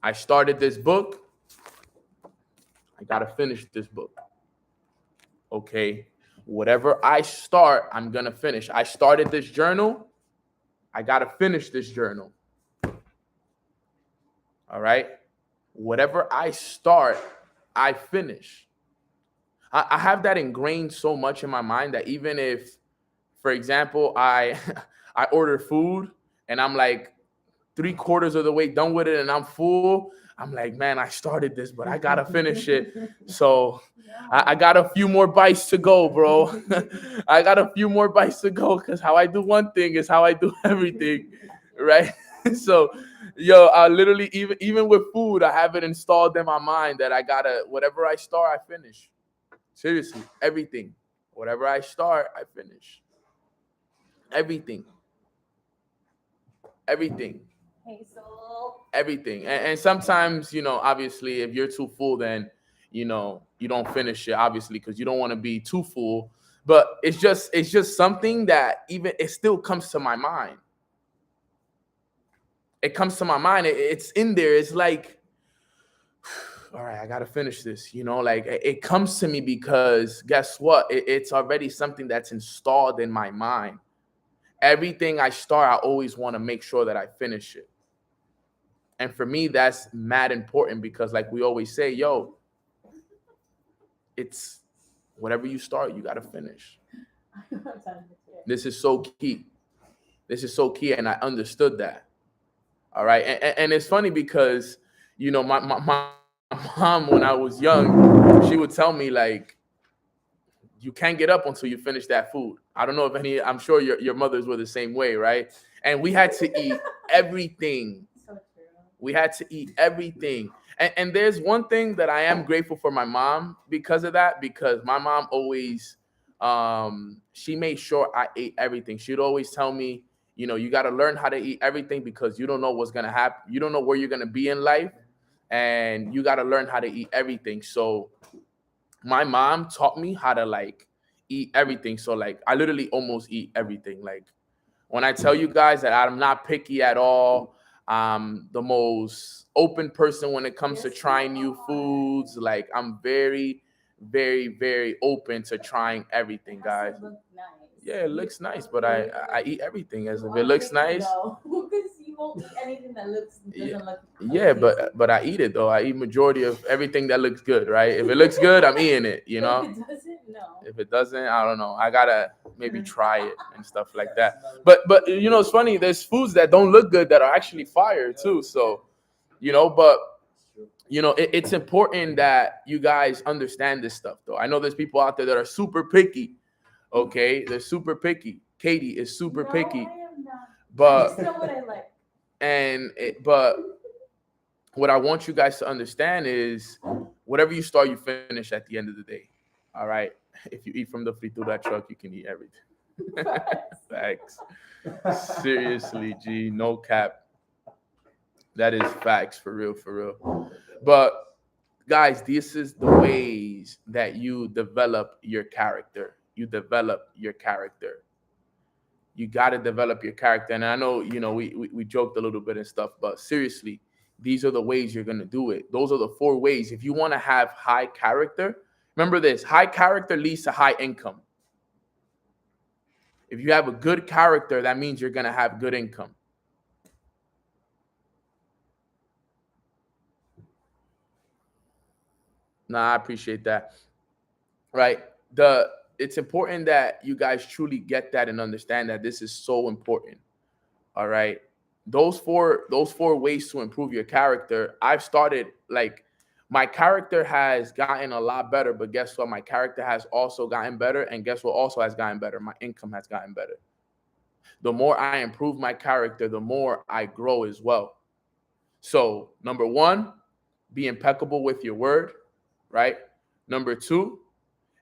I started this book. I got to finish this book. Okay. Whatever I start, I'm going to finish. I started this journal. I got to finish this journal. All right. Whatever I start, I finish. I have that ingrained so much in my mind that even if, for example, I order food and I'm like 3/4 of the way done with it and I'm full, I'm like, man, I started this, but I gotta finish it. So I got a few more bites to go, bro. I got a few more bites to go because how I do one thing is how I do everything, right? So, yo, I literally even with food, I have it installed in my mind that I gotta whatever I start, I finish. Seriously, everything, whatever I start, I finish. Everything, everything. Hey, so Everything. And sometimes, obviously, if you're too full, then you don't finish it, obviously, because you don't want to be too full. But it's just something that even it still comes to my mind. It comes to my mind. It's in there. It's like, all right, I gotta finish this. Like it comes to me because guess what? It's already something that's installed in my mind. Everything I start, I always want to make sure that I finish it. And for me, that's mad important because, like we always say, yo, it's whatever you start, you got to finish. This is so key. This is so key. And I understood that. All right. And it's funny because, my mom, when I was young, she would tell me, like, you can't get up until you finish that food. I don't know if I'm sure your mothers were the same way, right? And we had to eat everything. We had to eat everything. And there's one thing that I am grateful for my mom because of that, because my mom always, she made sure I ate everything. She'd always tell me, you got to learn how to eat everything because you don't know what's going to happen. You don't know where you're going to be in life. And you got to learn how to eat everything. So my mom taught me how to like eat everything. So like I literally almost eat everything. Like when I tell you guys that I'm not picky at all, I'm the most open person when it comes to trying new foods. Like I'm very, very, very open to trying everything, guys. Yeah, it looks nice, but I eat everything as if it looks nice. Because you won't eat anything that doesn't look. Yeah, but I eat it though. I eat majority of everything that looks good, right? If it looks good, I'm eating it. If it doesn't, no. If it doesn't, I don't know. I gotta maybe try it and stuff like that. But it's funny. There's foods that don't look good that are actually fire too. So, but it's important that you guys understand this stuff though. I know there's people out there that are super picky. Okay, they're super picky. Katie is super picky. I am not. But I just know what I like. But what I want you guys to understand is whatever you start, you finish at the end of the day. All right. If you eat from the fritura truck, you can eat everything. Facts. Seriously, G, no cap. That is facts for real, for real. But guys, this is the ways that you develop your character. You develop your character. You got to develop your character. And I know, we joked a little bit and stuff, but seriously, these are the ways you're going to do it. Those are the 4 ways. If you want to have high character, remember this, high character leads to high income. If you have a good character, that means you're going to have good income. Nah, I appreciate that. Right. It's important that you guys truly get that and understand that this is so important. All right. Those four ways to improve your character. I've started, like, my character has gotten a lot better, but guess what? My character has also gotten better. And guess what also has gotten better? My income has gotten better. The more I improve my character, the more I grow as well. So number 1, be impeccable with your word, right? Number 2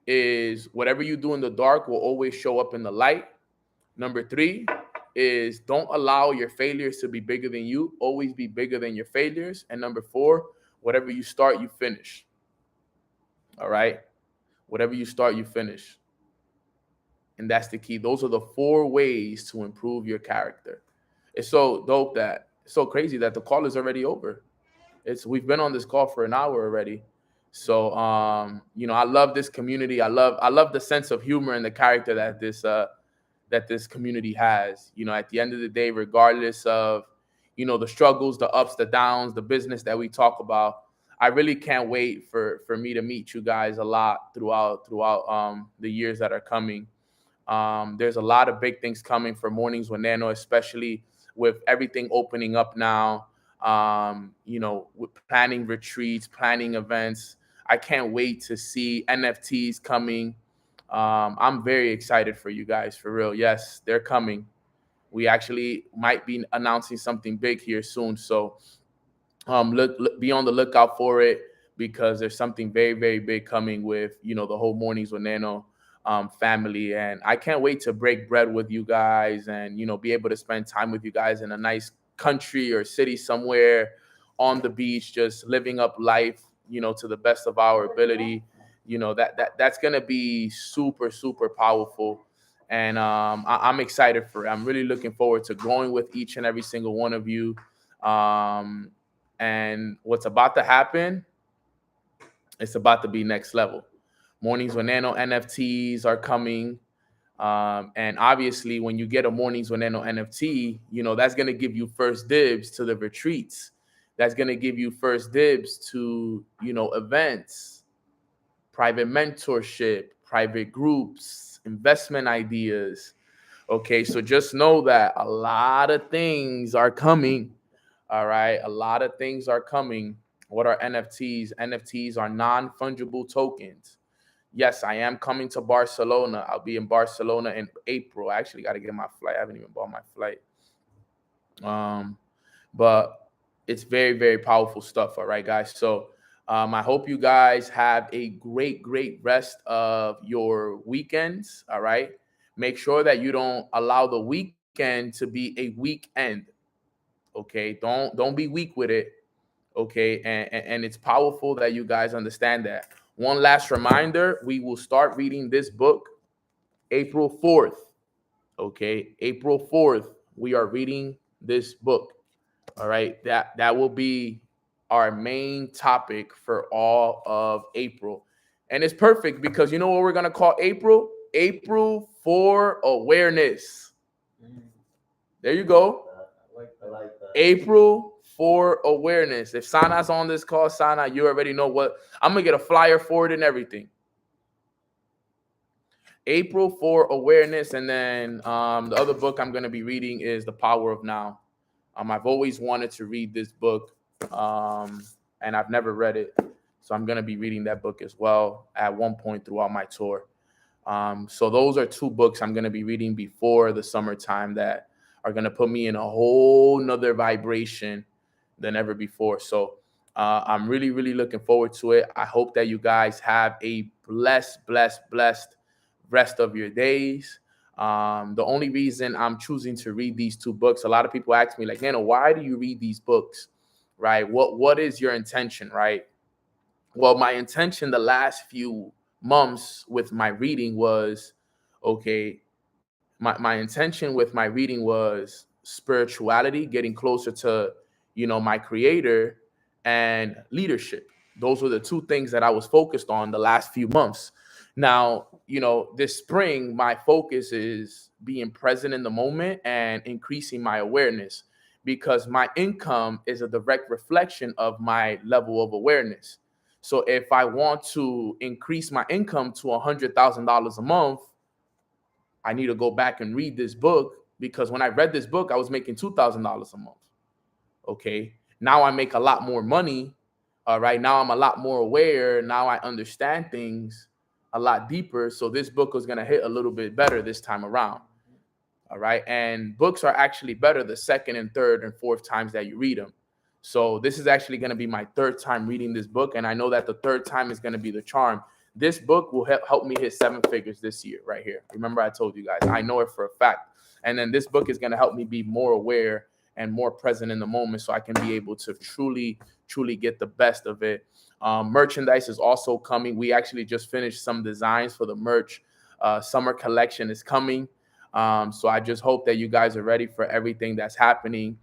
is whatever you do in the dark will always show up in the light. Number 3 is don't allow your failures to be bigger than you. Always be bigger than your failures. And number 4, whatever you start, you finish. All right? Whatever you start, you finish. And that's the key. Those are the 4 ways to improve your character. It's so dope that, it's so crazy that the call is already over. We've been on this call for an hour already. So, I love this community. I love the sense of humor and the character that this community has. At the end of the day, regardless of, the struggles, the ups, the downs, the business that we talk about, I really can't wait for me to meet you guys a lot throughout the years that are coming. There's a lot of big things coming for Mornings with Nano, especially with everything opening up now. planning retreats, planning events. I can't wait to see NFTs coming. I'm very excited for you guys, for real. Yes, they're coming. We actually might be announcing something big here soon. So be on the lookout for it, because there's something very, very big coming with, the whole Mornings with Nano family. And I can't wait to break bread with you guys and, be able to spend time with you guys in a nice country or city somewhere on the beach, just living up life, to the best of our ability. That's going to be super, super powerful. And I'm excited for it. I'm really looking forward to growing with each and every single one of you. And what's about to happen, it's about to be next level. Mornings with Nano NFTs are coming. And obviously, when you get a Mornings with Nano NFT, that's going to give you first dibs to the retreats. That's going to give you first dibs to, events, private mentorship, private groups, investment ideas. Okay, so just know that a lot of things are coming. All right, a lot of things are coming. What are NFTs? NFTs are non-fungible tokens. Yes, I am coming to Barcelona. I'll be in Barcelona in April. I actually got to get my flight. I haven't even bought my flight. But it's very, very powerful stuff. All right, guys. So I hope you guys have a great, great rest of your weekends. All right. Make sure that you don't allow the weekend to be a weekend. Okay. Don't be weak with it. Okay. And it's powerful that you guys understand that. One last reminder, we will start reading this book April 4th. Okay. April 4th, we are reading this book. All right. That will be our main topic for all of April. And it's perfect because you know what we're going to call April? April for awareness. There you go. I like that. April for awareness. If Sana's on this call, Sana, you already know what. I'm going to get a flyer for it and everything. April for awareness. And then the other book I'm going to be reading is The Power of Now. I've always wanted to read this book, and I've never read it. So I'm going to be reading that book as well at one point throughout my tour. So those are two books I'm going to be reading before the summertime that are going to put me in a whole nother vibration than ever before. So I'm really, really looking forward to it. I hope that you guys have a blessed rest of your days. The only reason I'm choosing to read these two books, a lot of people ask me like, Nano, why do you read these books? Right? What is your intention? Right? Well, my intention the last few months with my reading was, okay, my intention with my reading was spirituality, getting closer to, my creator, and leadership. Those were the two things that I was focused on the last few months. Now, this spring, my focus is being present in the moment and increasing my awareness, because my income is a direct reflection of my level of awareness. So if I want to increase my income to $100,000 a month, I need to go back and read this book, because when I read this book, I was making $2,000 a month. Okay. Now I make a lot more money. All right. Now I'm a lot more aware. Now I understand things a lot deeper. So this book was going to hit a little bit better this time around. All right. And books are actually better the second and third and fourth times that you read them. So this is actually going to be my third time reading this book. And I know that the third time is going to be the charm. This book will help me hit 7 figures this year right here. Remember, I told you guys, I know it for a fact. And then this book is going to help me be more aware and more present in the moment, so I can be able to truly get the best of it. Merchandise is also coming. We actually just finished some designs for the merch. Summer collection is coming. So I just hope that you guys are ready for everything that's happening.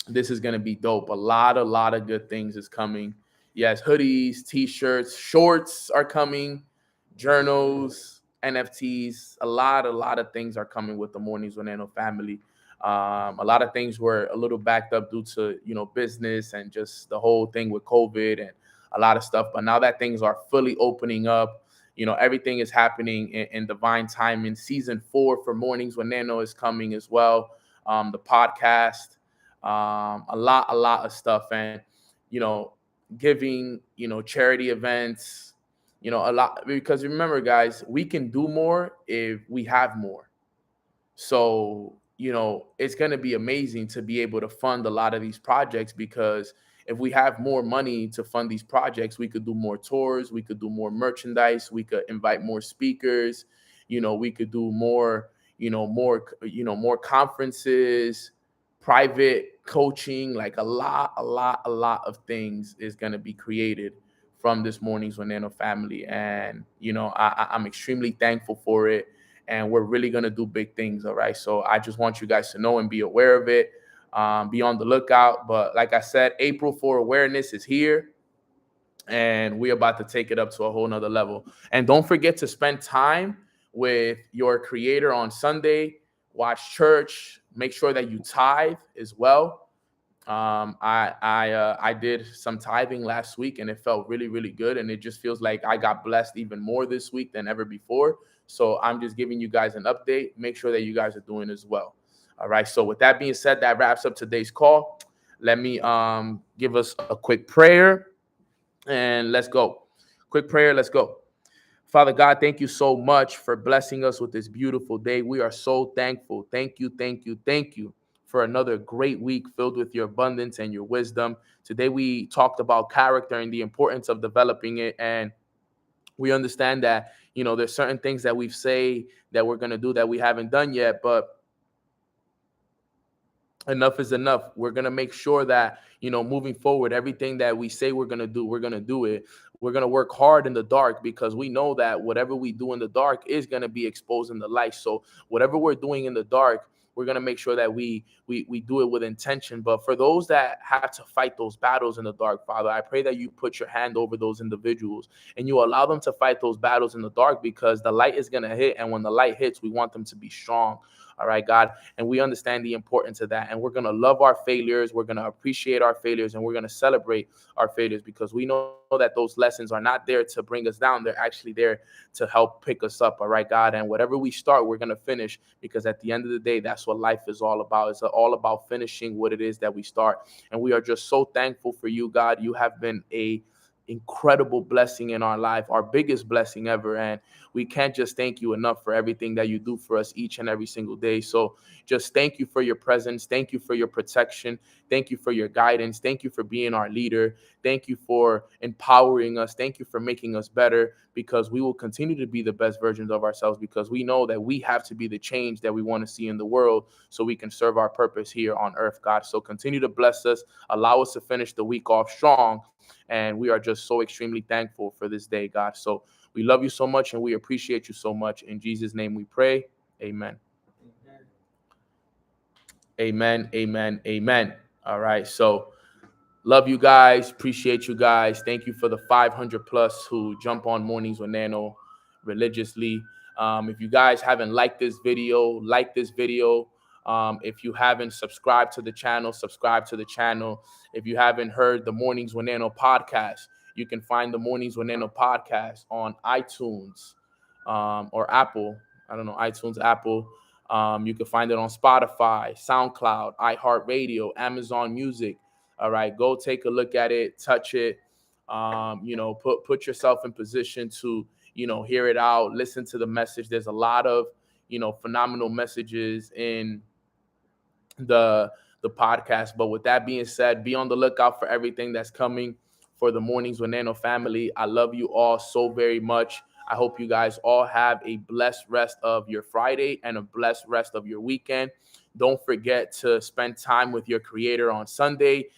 This is going to be dope. A lot of good things is coming. Yes, hoodies, t-shirts, shorts are coming, journals, NFTs. A lot of things are coming with the Mornings with Nano family. A lot of things were a little backed up due to, business and just the whole thing with COVID and a lot of stuff. But now that things are fully opening up, everything is happening in divine timing. Season 4 for Mornings with Nano is coming as well. The podcast. a lot of stuff, and giving, charity events, a lot, because remember, guys, we can do more if we have more. So, it's going to be amazing to be able to fund a lot of these projects, because if we have more money to fund these projects, we could do more tours, we could do more merchandise, we could invite more speakers, we could do more, more conferences, private coaching, like a lot of things is going to be created from this Mornings with Nano family. And, I'm extremely thankful for it. And we're really going to do big things. All right. So I just want you guys to know and be aware of it. Be on the lookout. But like I said, April for Awareness is here, and we're about to take it up to a whole nother level. And don't forget to spend time with your creator on Sunday. Watch church. Make sure that you tithe as well. I did some tithing last week, and it felt really, really good. And it just feels like I got blessed even more this week than ever before. So I'm just giving you guys an update. Make sure that you guys are doing as well. All right. So with that being said, that wraps up today's call. Let me give us a quick prayer, and let's go. Quick prayer. Let's go. Father God, thank you so much for blessing us with this beautiful day. We are so thankful. Thank you for another great week filled with your abundance and your wisdom. Today we talked about character and the importance of developing it. And we understand that, there's certain things that we say that we're going to do that we haven't done yet, but enough is enough. We're going to make sure that, moving forward, everything that we say we're going to do, we're going to do it. We're going to work hard in the dark, because we know that whatever we do in the dark is going to be exposed in the light. So whatever we're doing in the dark, we're going to make sure that we do it with intention. But for those that have to fight those battles in the dark, Father, I pray that you put your hand over those individuals and you allow them to fight those battles in the dark, because the light is going to hit. And when the light hits, we want them to be strong. All right, God. And we understand the importance of that. And we're going to love our failures. We're going to appreciate our failures, and we're going to celebrate our failures, because we know that those lessons are not there to bring us down. They're actually there to help pick us up. All right, God. And whatever we start, we're going to finish, because at the end of the day, that's what life is all about. It's all about finishing what it is that we start. And we are just so thankful for you, God. You have been a incredible blessing in our life, our biggest blessing ever. And we can't just thank you enough for everything that you do for us each and every single day. So just thank you for your presence. Thank you for your protection. Thank you for your guidance. Thank you for being our leader. Thank you for empowering us. Thank you for making us better, because we will continue to be the best versions of ourselves, because we know that we have to be the change that we want to see in the world, so we can serve our purpose here on earth, God. So continue to bless us. Allow us to finish the week off strong. And we are just so extremely thankful for this day, God. So we love you so much, and we appreciate you so much. In Jesus' name we pray. Amen. Amen. Amen. Amen. All right. So love you guys. Appreciate you guys. Thank you for the 500 plus who jump on Mornings with Nano religiously. If you guys haven't liked this video, like this video. If you haven't subscribed to the channel, subscribe to the channel. If you haven't heard the Mornings with Nano podcast, you can find the Mornings with Nano podcast on iTunes or Apple. I don't know, iTunes, Apple. You can find it on Spotify, SoundCloud, iHeartRadio, Amazon Music. All right, go take a look at it, touch it. Put yourself in position to, hear it out, listen to the message. There's a lot of, phenomenal messages in the podcast. But with that being said, be on the lookout for everything that's coming for the Mornings with Nano family. I love you all so very much. I hope you guys all have a blessed rest of your Friday and a blessed rest of your weekend. Don't forget to spend time with your creator on Sunday.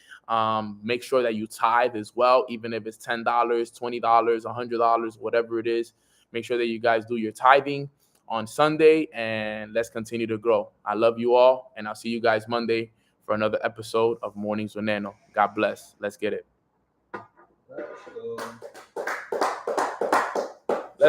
Make sure that you tithe as well, even if it's $10, $20, $100, whatever it is. Make sure that you guys do your tithing on Sunday, and let's continue to grow. I love you all, and I'll see you guys Monday for another episode of Mornings with Nano. God bless. Let's get it. Let's go.